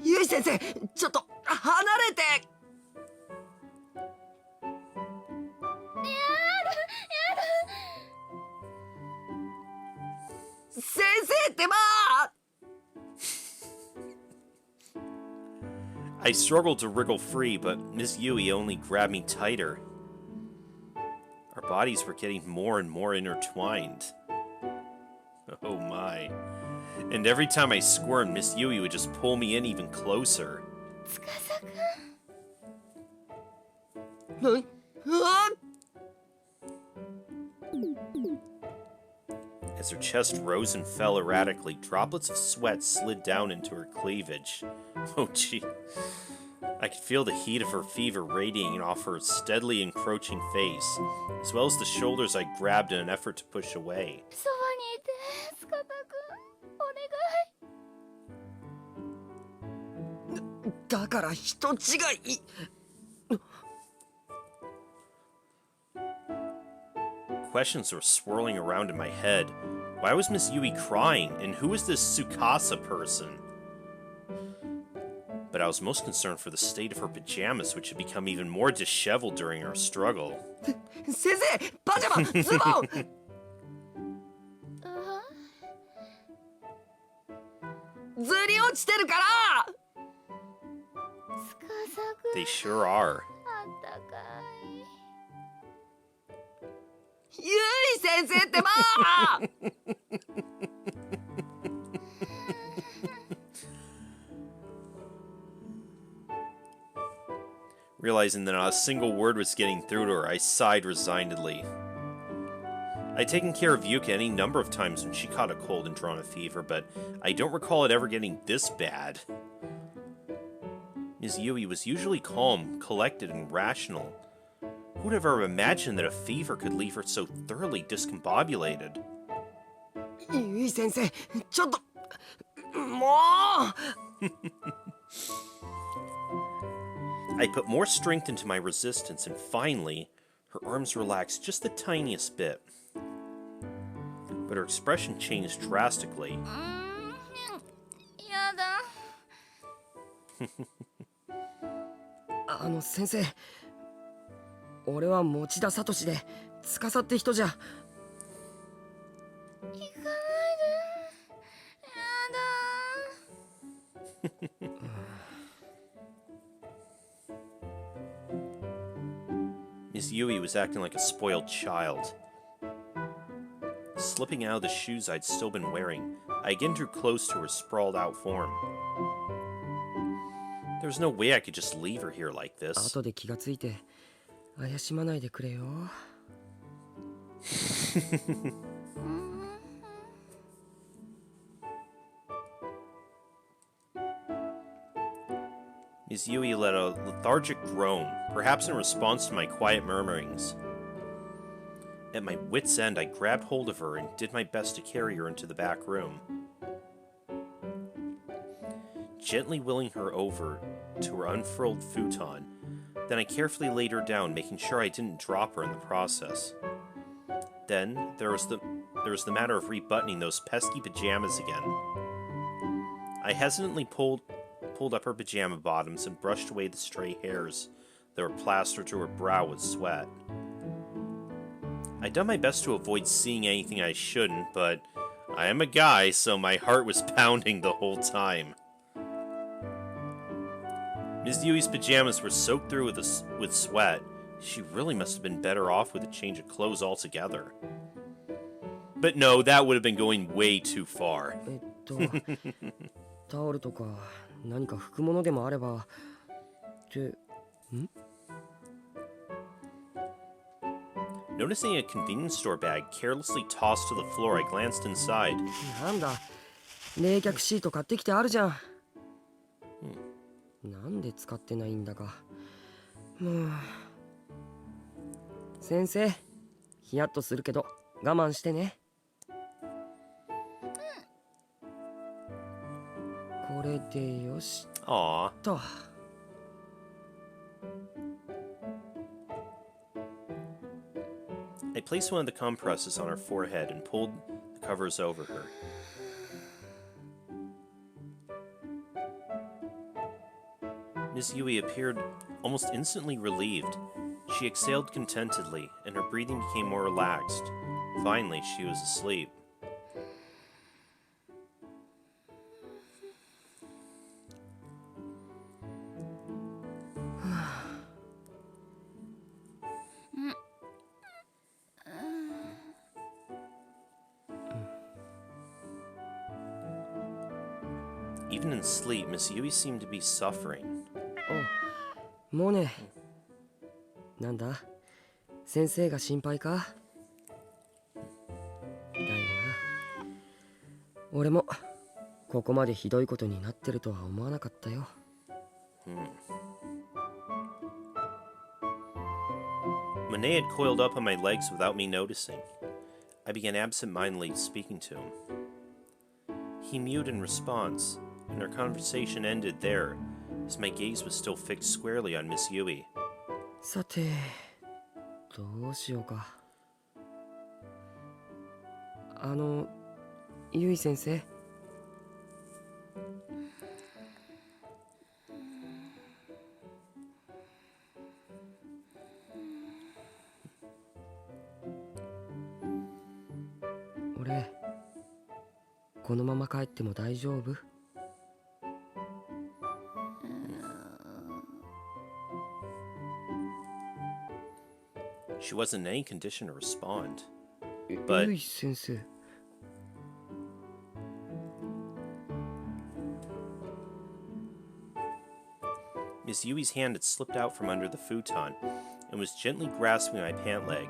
ゆい先生ちょっと離れて やだ生ってば I struggled to wriggle free, but Miss Yui only grabbed me tighter. Our bodies were getting more and more intertwined. Oh my. And every time I squirmed, Miss Yui would just pull me in even closer. 司くん As her chest rose and fell erratically, droplets of sweat slid down into her cleavage. Oh gee. I could feel the heat of her fever radiating off her steadily encroaching face, as well as the shoulders I grabbed in an effort to push away. そばにいて司くんお願いだから人違い Questions were swirling around in my head. Why was Miss Yui crying, and who was this Tsukasa person? But I was most concerned for the state of her pajamas, which had become even more disheveled during our struggle. 先生パジャマズボン ずり落ちてるから 司くん They sure are. あったかい ゆい先生ってば Realizing that not a single word was getting through to her, I sighed resignedly. I'd taken care of Yuka any number of times when she caught a cold and drawn a fever, but I don't recall it ever getting this bad. Ms. Yui was usually calm, collected, and rational. Who would have ever imagined that a fever could leave her so thoroughly discombobulated? ゆい先生ちょっともう I put more strength into my resistance, and finally, her arms relaxed just the tiniest bit. But her expression changed drastically. やだ先生俺は持田聡で司って人じゃ 行かないでやだ Miss Yui was acting like a spoiled child. Slipping out of the shoes I'd still been wearing, I again drew close to her sprawled out form. There was no way I could just leave her here like this. 後で気がついて怪しまないでくれよ Miss Yui let a lethargic groan, perhaps in response to my quiet murmurings. At my wit's end, I grabbed hold of her and did my best to carry her into the back room. Gently wheeling her over to her unfurled futon, then I carefully laid her down, making sure I didn't drop her in the process. Then there was the matter of rebuttoning those pesky pajamas again. I hesitantly pulled up her pajama bottoms and brushed away the stray hairs that were plastered to her brow with sweat. I'd done my best to avoid seeing anything I shouldn't, but I am a guy, so my heart was pounding the whole time. Ms. Yui's pajamas were soaked through with sweat. She really must have been better off with a change of clothes altogether. But no, that would have been going way too far. タオルとか何か拭くものでもあればってん Noticing a convenience store bag carelessly tossed to the floor, I glanced inside. なんだ冷却シート買ってきてあるじゃん、なんで使ってないんだかもう先生ヒヤッとするけど我慢してね、これでよし Aww. と I placed one of the compresses on her forehead and pulled the covers over her. Miss Yui appeared almost instantly relieved. She exhaled contentedly, and her breathing became more relaxed. Finally, she was asleep. Even in sleep, Miss Yui seemed to be suffering. お、モネ。なんだ、先生が心配か？だよな。俺もここまでひどいことになってるとは思わなかったよ。Monet had coiled up on my legs without me noticing. I began absent-mindedly speaking to him. He mewed in response, and our conversation ended there, as my gaze was still fixed squarely on Miss Yui. さて、どうしようか。ゆい先生。俺、このまま帰っても大丈夫？She wasn't in any condition to respond. But ゆい先生。Miss Yui's hand had slipped out from under the futon and was gently grasping my pant leg.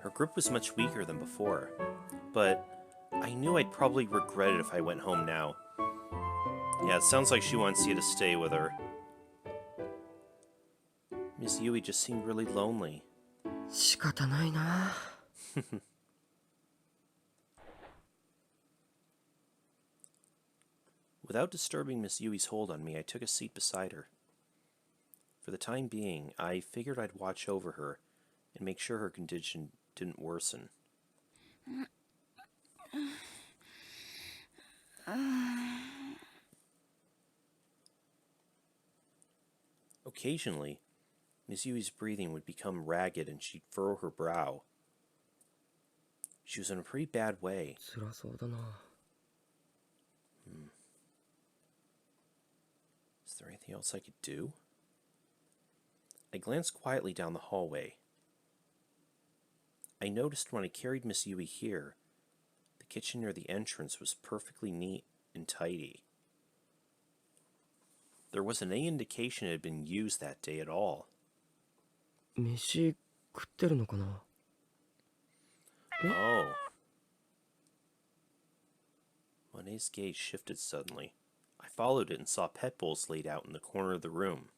'Her grip was much weaker than before, but I knew I'd probably regret it if I went home now. Yeah, it sounds like she wants you to stay with her. Miss Yui just seemed really lonely. 仕方ないな。Without disturbing Miss Yui's hold on me, I took a seat beside her. For the time being, I figured I'd watch over her and make sure her condition didn't worsen. Occasionally, Miss Yui's breathing would become ragged and she'd furrow her brow. She was in a pretty bad way. 辛そうだな。Is there anything else I could do? I glanced quietly down the hallway. I noticed when I carried Miss Yui here, the kitchen near the entrance was perfectly neat and tidy. There wasn't any indication it had been used that day at all. 飯食ってるのかな？ Oh. Monet's gaze shifted suddenly. I followed it and saw pet bowls laid out in the corner of the room.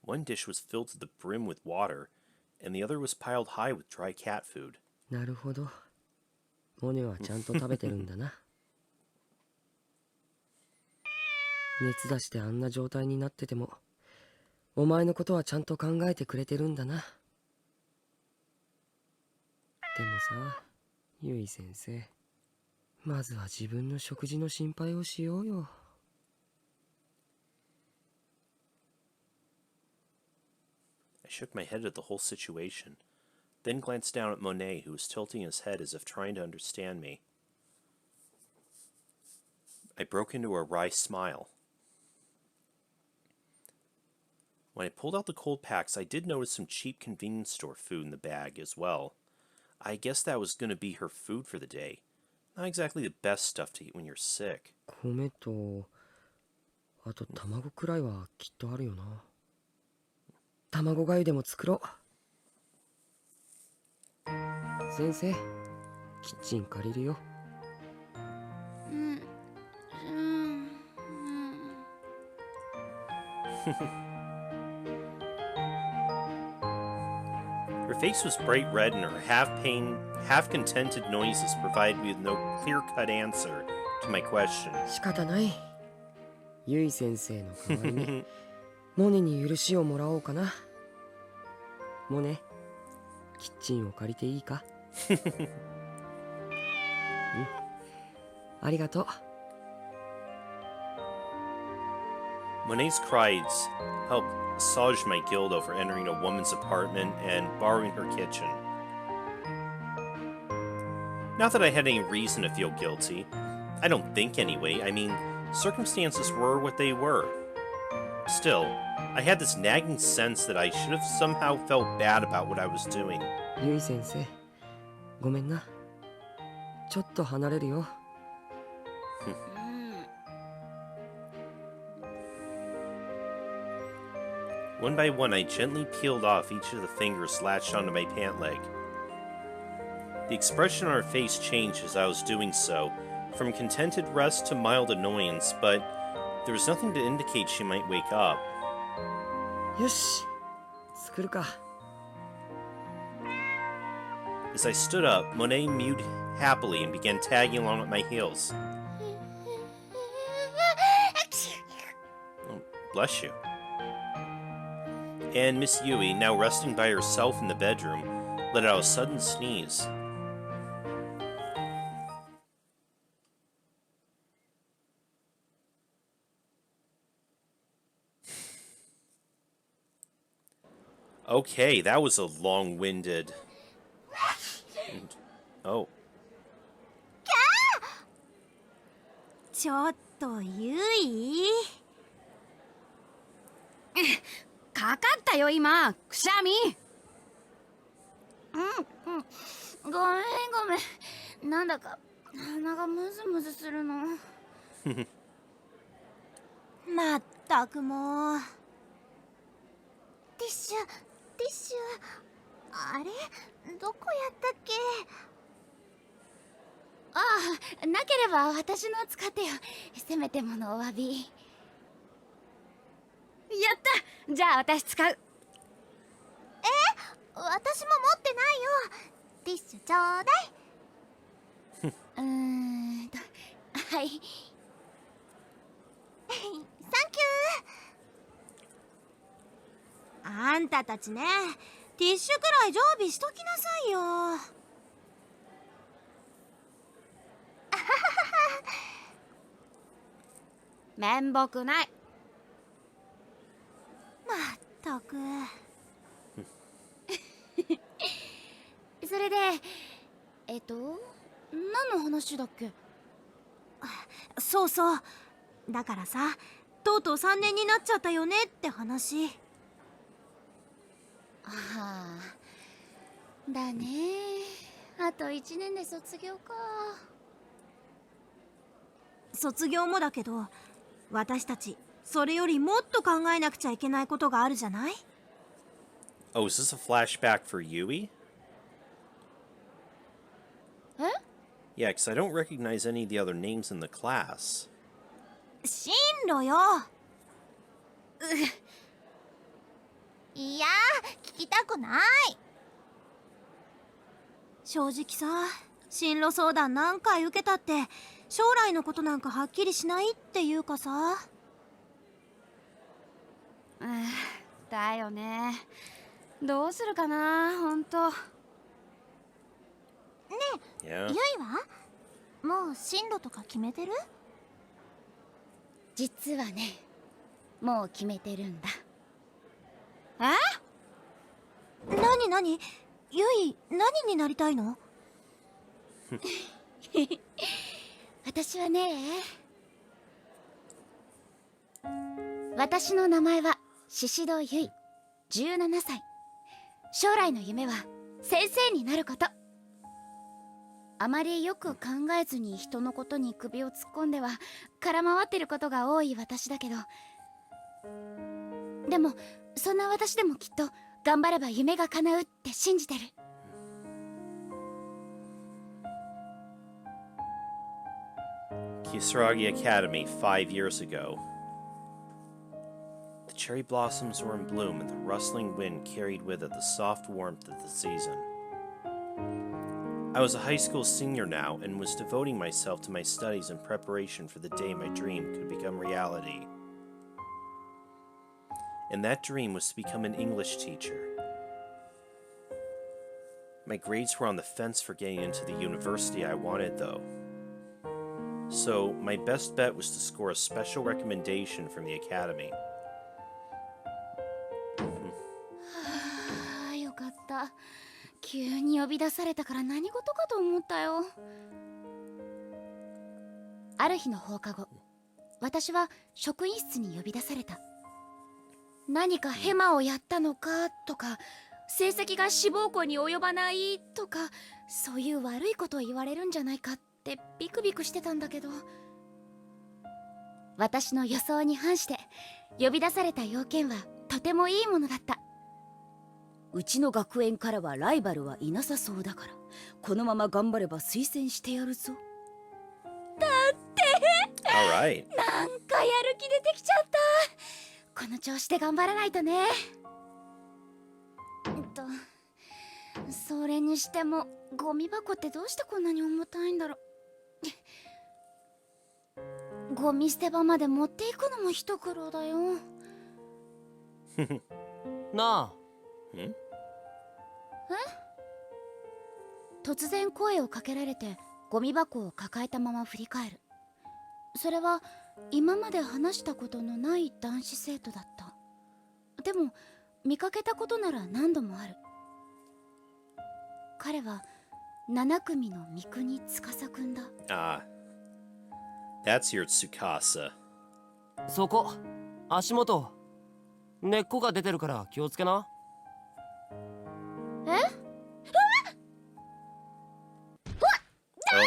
One dish was filled to the brim with water, and the other was piled high with dry cat food. なるほど。モネはちゃんと食べてるんだな。熱出してあんな状態になってても、お前のことはちゃんと考えてくれてるんだな。でもさ、ゆい先生、まずは自分の食事の心配をしようよ。I shook my head at the whole situation, then glanced down at Monet, who was tilting his head as if trying to understand me. I broke into a wry smile. When I pulled out the cold packs, I did notice some cheap convenience store food in the bag as well. I guess that was going to be her food for the day. Not exactly the best stuff to eat when you're sick. 米と、あと卵くらいはきっとあるよな。卵がゆでも作ろう。先生、キッチン借りるよ。Her face was bright red, and her half-pained, half-contented noises provided me with no clear-cut answer to my question. 仕方ない。ゆい先生の代わりに、モネに許しをもらおうかな。モネ、キッチンを借りていいか？うん。ありがとう。Monet's cries helped assuage my guilt over entering a woman's apartment and borrowing her kitchen. Not that I had any reason to feel guilty. I don't think anyway. I mean, circumstances were what they were. Still, I had this nagging sense that I should have somehow felt bad about what I was doing. ゆい先生、ごめんな。ちょっと離れるよ。One by one, I gently peeled off each of the fingers latched onto my pant leg. The expression on her face changed as I was doing so, from contented rest to mild annoyance, but there was nothing to indicate she might wake up. よし、作るか。As I stood up, Monet mewed happily and began tagging along at my heels. Oh, bless you. And Miss Yui, now resting by herself in the bedroom, let out a sudden sneeze. Okay, that was a long-winded... Oh. ちょっとゆいかかったよ今くしゃみ。ごめんごめん、なんだか鼻がムズムズするの。まったくもう。ティッシュティッシュ、あれどこやったっけ。ああ、なければ私の使ってよ、せめてものお詫び。やった、じゃあ私使う。私も持ってないよ。ティッシュちょうだい。はい。サンキュー。あんたたちね、ティッシュくらい常備しときなさいよ。面目ない。まったく。それで何の話だっけ。そうそう、だからさ、とうとう3年になっちゃったよねって話。ああ、だね。あと1年で卒業か。卒業もだけど、私たちそれよりもっと考えなくちゃいけないことがあるじゃない。 Oh, is this a flashback for Yui? え？ Yeah, because I don't recognize any of the other names in the class. 進路よ。いや、聞きたくない。正直さ、進路相談何回受けたって将来のことなんかはっきりしないっていうかさ。だよね。どうするかな、ほんと。ねえ、Yeah. ゆいはもう進路とか決めてる？実はね、もう決めてるんだ。え？なになに？ゆい、何になりたいの？私はね、私の名前は宍戸ゆい、17歳。将来の夢は先生になること。あまりよく考えずに人のことに首を突っ込んでは空回ってることが多い私だけど、でもそんな私でもきっと頑張れば夢が叶うって信じてる。Kisaragi Academy 5 years ago. The cherry blossoms were in bloom and the rustling wind carried with it the soft warmth of the season. I was a high school senior now and was devoting myself to my studies in preparation for the day my dream could become reality. And that dream was to become an English teacher. My grades were on the fence for getting into the university I wanted, though. So my best bet was to score a special recommendation from the academy. よかった。急に呼び出されたから何事かと思ったよ。ある日の放課後、私は職員室に呼び出された。何かヘマをやったのかとか、成績が志望校に及ばないとか、そういう悪いことを言われるんじゃないかってビクビクしてたんだけど、私の予想に反して呼び出された要件はとてもいいものだった。うちの学園からはライバルはいなさそうだから、このまま頑張れば推薦してやるぞ。Alright. なんかやる気出てきちゃった。この調子で頑張らないとね。それにしてもゴミ箱ってどうしてこんなに重たいんだろう。ゴミ捨て場まで持っていくのも一苦労だよ。なあ。突然声をかけられてゴミ箱を抱えたまま振り返る。それは今まで話したことのない男子生徒だった。でも見かけたことなら何度もある。彼は7組の三国司くんだ。Ah. That's your Tsukasa. そこ、足元。根っこが出てるから気をつけな。Oh.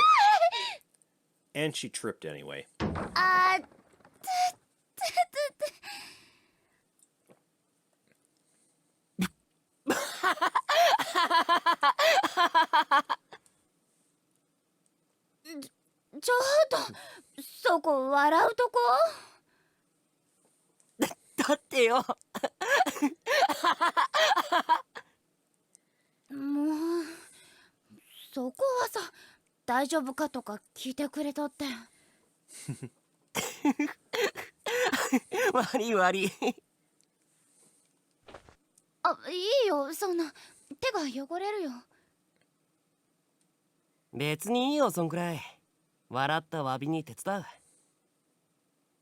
And she tripped anyway. あーちょっとそこ笑うとこ。だってよ。もうそこはさ、大丈夫かとか聞いてくれたって。悪い悪い。あ、いいよ、そんな手が汚れるよ。別にいいよ、そんくらい。笑った詫びに手伝う。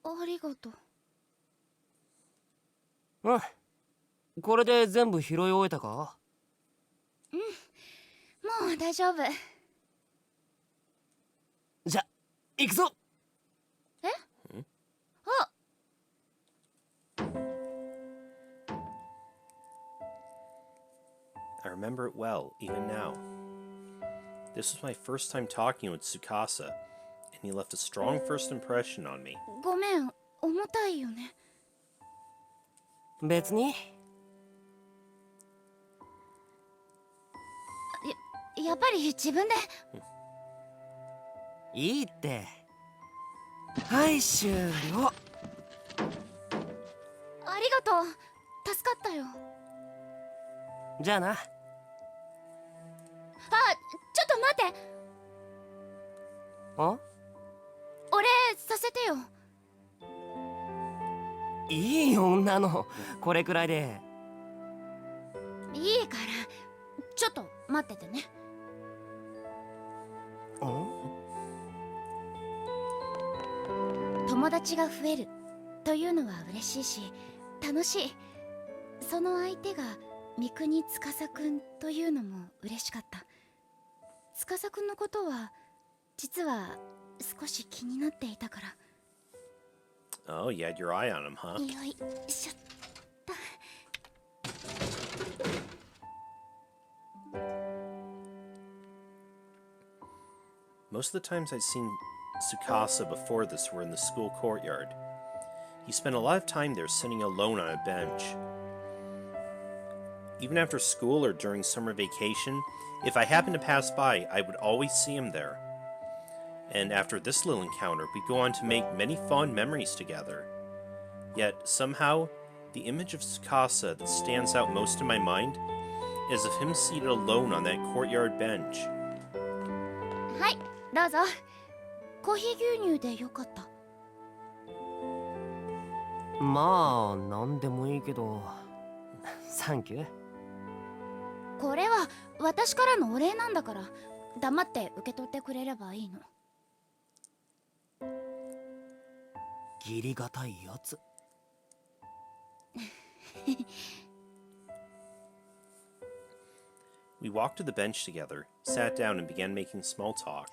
ありがとう。うん。これで全部拾い終えたか？もう大丈夫。じゃ、行くぞ。あ、I remember it well, even now. This was my first time talking with Tsukasa, and he left a strong first impression on me. ごめん、重たいよね。別に。やっぱり自分で。いいって。はい終了。ありがとう、助かったよ。じゃあな。あ、ちょっと待って。あ？俺させてよ。いいよ女の。これくらいで。いいからちょっと待っててね。友達が増えるというのは嬉しいし楽しい。その相手が三国司くんというのも嬉しかった。司くんのことは実は少し気になっていたから。 Oh, you had your eye on him, huh? よいしょっと。Most of the times I'd seen Tsukasa before this were in the school courtyard. He spent a lot of time there sitting alone on a bench. Even after school or during summer vacation, if I happened to pass by, I would always see him there. And after this little encounter, we'd go on to make many fond memories together. Yet, somehow, the image of Tsukasa that stands out most in my mind is of him seated alone on that courtyard bench. はい、どうぞ。コーヒー牛乳でよかった。まあ、なんでもいいけど。サンキュー。これは私からのお礼なんだから黙って受け取ってくれればいいの。義理がたいやつ。We walked to the bench together, sat down, and began making small talk.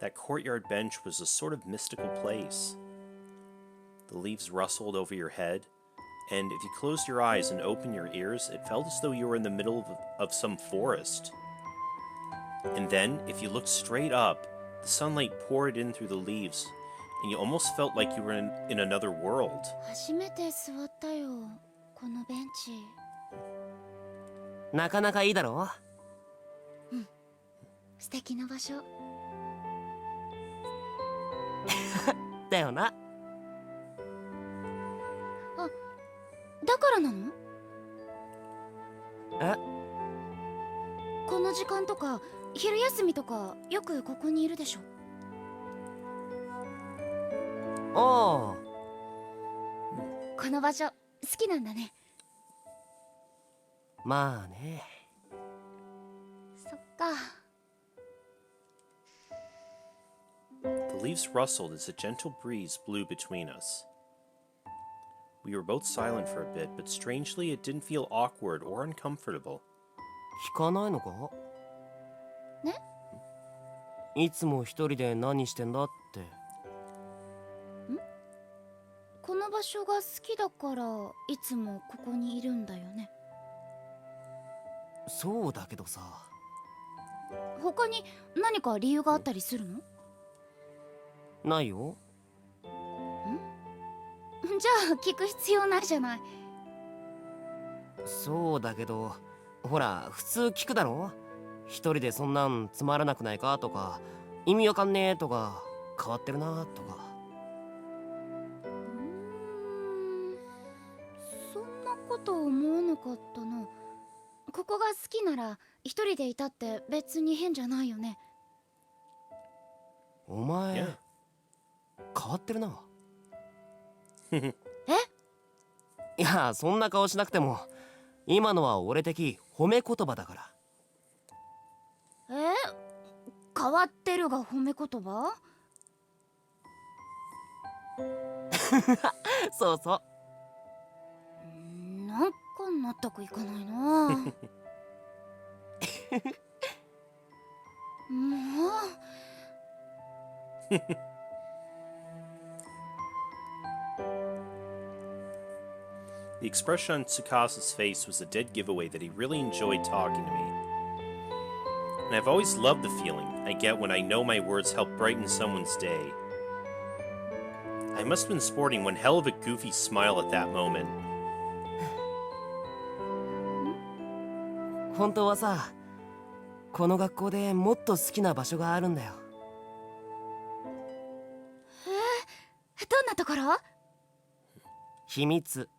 That courtyard bench was a sort of mystical place. The leaves rustled over your head, and if you closed your eyes and opened your ears, it felt as though you were in the middle of some forest. And then, if you looked straight up, the sunlight poured in through the leaves, and you almost felt like you were in another world. 初めて座ったよ、このベンチ。なかなかいいだろ素敵な場所。だよな。だからなの？え？この時間とか昼休みとかよくここにいるでしょ。ああ、この場所好きなんだね。まあね。そっか。The leaves rustled as a gentle breeze blew between us. We were both silent for a bit, but strangely it didn't feel awkward or uncomfortable. 弾かないのか？ね？いつも一人で何してんだって。この場所が好きだからいつもここにいるんだよね。そうだけどさ。他に何か理由があったりするの？ないよ。じゃあ聞く必要ないじゃない。そうだけど、ほら普通聞くだろ。一人でそんなんつまらなくないかとか、意味わかんねえとか、変わってるなとか。そんなこと思わなかったな。ここが好きなら一人でいたって別に変じゃないよね。お前、 Yeah. 変わってるな。え？いや、そんな顔しなくても、今のは俺的褒め言葉だから。変わってるが褒め言葉？そうそう。なんか納得いかないな。もう。The expression on Tsukasa's face was a dead giveaway that he really enjoyed talking to me. And I've always loved the feeling I get when I know my words help brighten someone's day. I must have been sporting one hell of a goofy smile at that moment. 本当はさ、この学校でもっと好きな場所があるんだよ。どんなところ？秘密。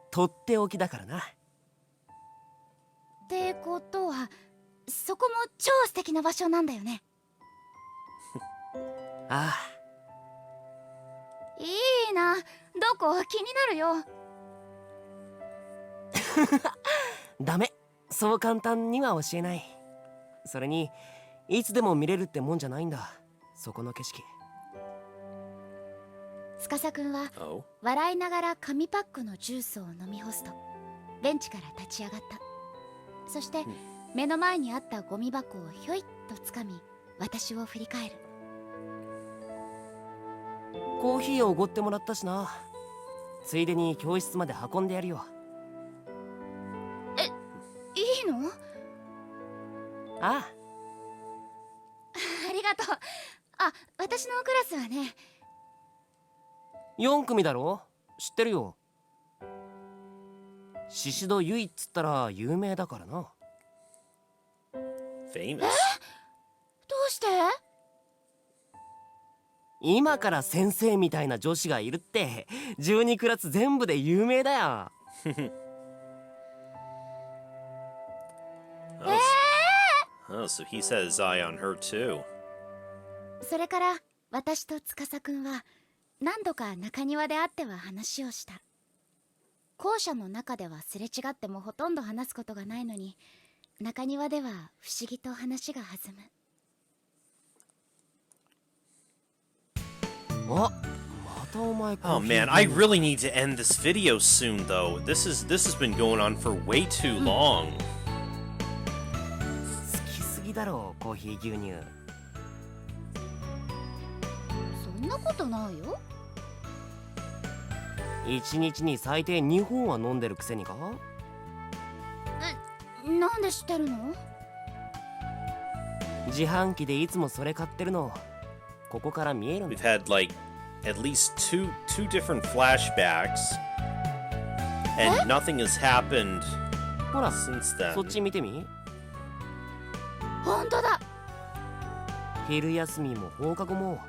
とっておきだからな。ってことはそこも超素敵な場所なんだよね。あいいな、どこ気になるよ。あ、ダメ。そう簡単には教えない。それに、いつでも見れるってもんじゃないんだ。そこの景色。司くんは Oh? 笑いながら紙パックのジュースを飲み干すとベンチから立ち上がった。そして目の前にあったゴミ箱をひょいっとつかみ私を振り返る。コーヒーをおごってもらったしな。ついでに教室まで運んでやるよ。いいの？ああ、ありがとう。あ、私のクラスはね。4組だろ？知ってるよ。宍戸唯っつったら有名だからな。Famous? どうして？今から先生みたいな女子がいるって12クラス全部で有名だよ。Oh, so he set his eye on her too. それから私と司くんは何度か中庭で会っては話をした。校舎の中ではすれ違ってもほとんど話すことがないのに、中庭では不思議と話が弾む。あ、ま Oh man, I really need to end this video soon though. This has been going on for way too long. 好きすぎだろコーヒー牛乳。そんなことないよ。1日に最低2本は飲んでるくせにか。なんで知ってるの？自販機でいつもそれ買ってるのここから見えるん We've だ。 had like at least two different flashbacks, and nothing has happened ほら since then. そっち見てみ。本当だ。昼休みも放課後も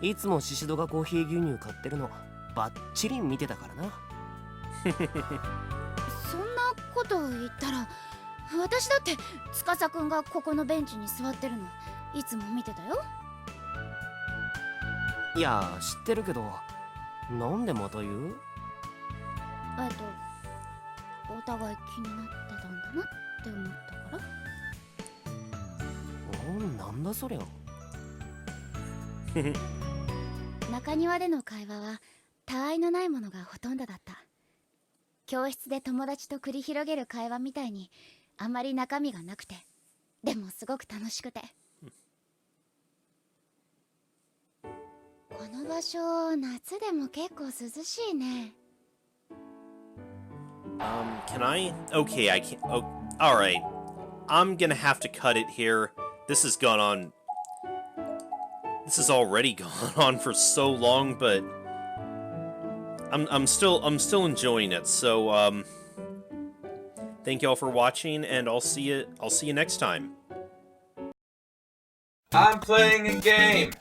いつもシシドがコーヒー牛乳買ってるのバッチリ見てたからな。そんなこと言ったら、私だって司くんがここのベンチに座ってるのいつも見てたよ。いや知ってるけどなんでまた言う？お互い気になってたんだなって思ったから。なんだそりゃ。中庭での会話はたわいのないものがほとんどだった。教室で友達と繰り広げる会話みたいにあまり中身がなくて、でもすごく楽しくて。この場所夏でも結構涼しいね。Can I? Okay, I can't. Oh, all right. I'm gonna have to cut it here. This has gone on. This has already gone on for so long, but I'm still enjoying it. So thank y'all for watching, and I'll see you next time. I'm playing a game.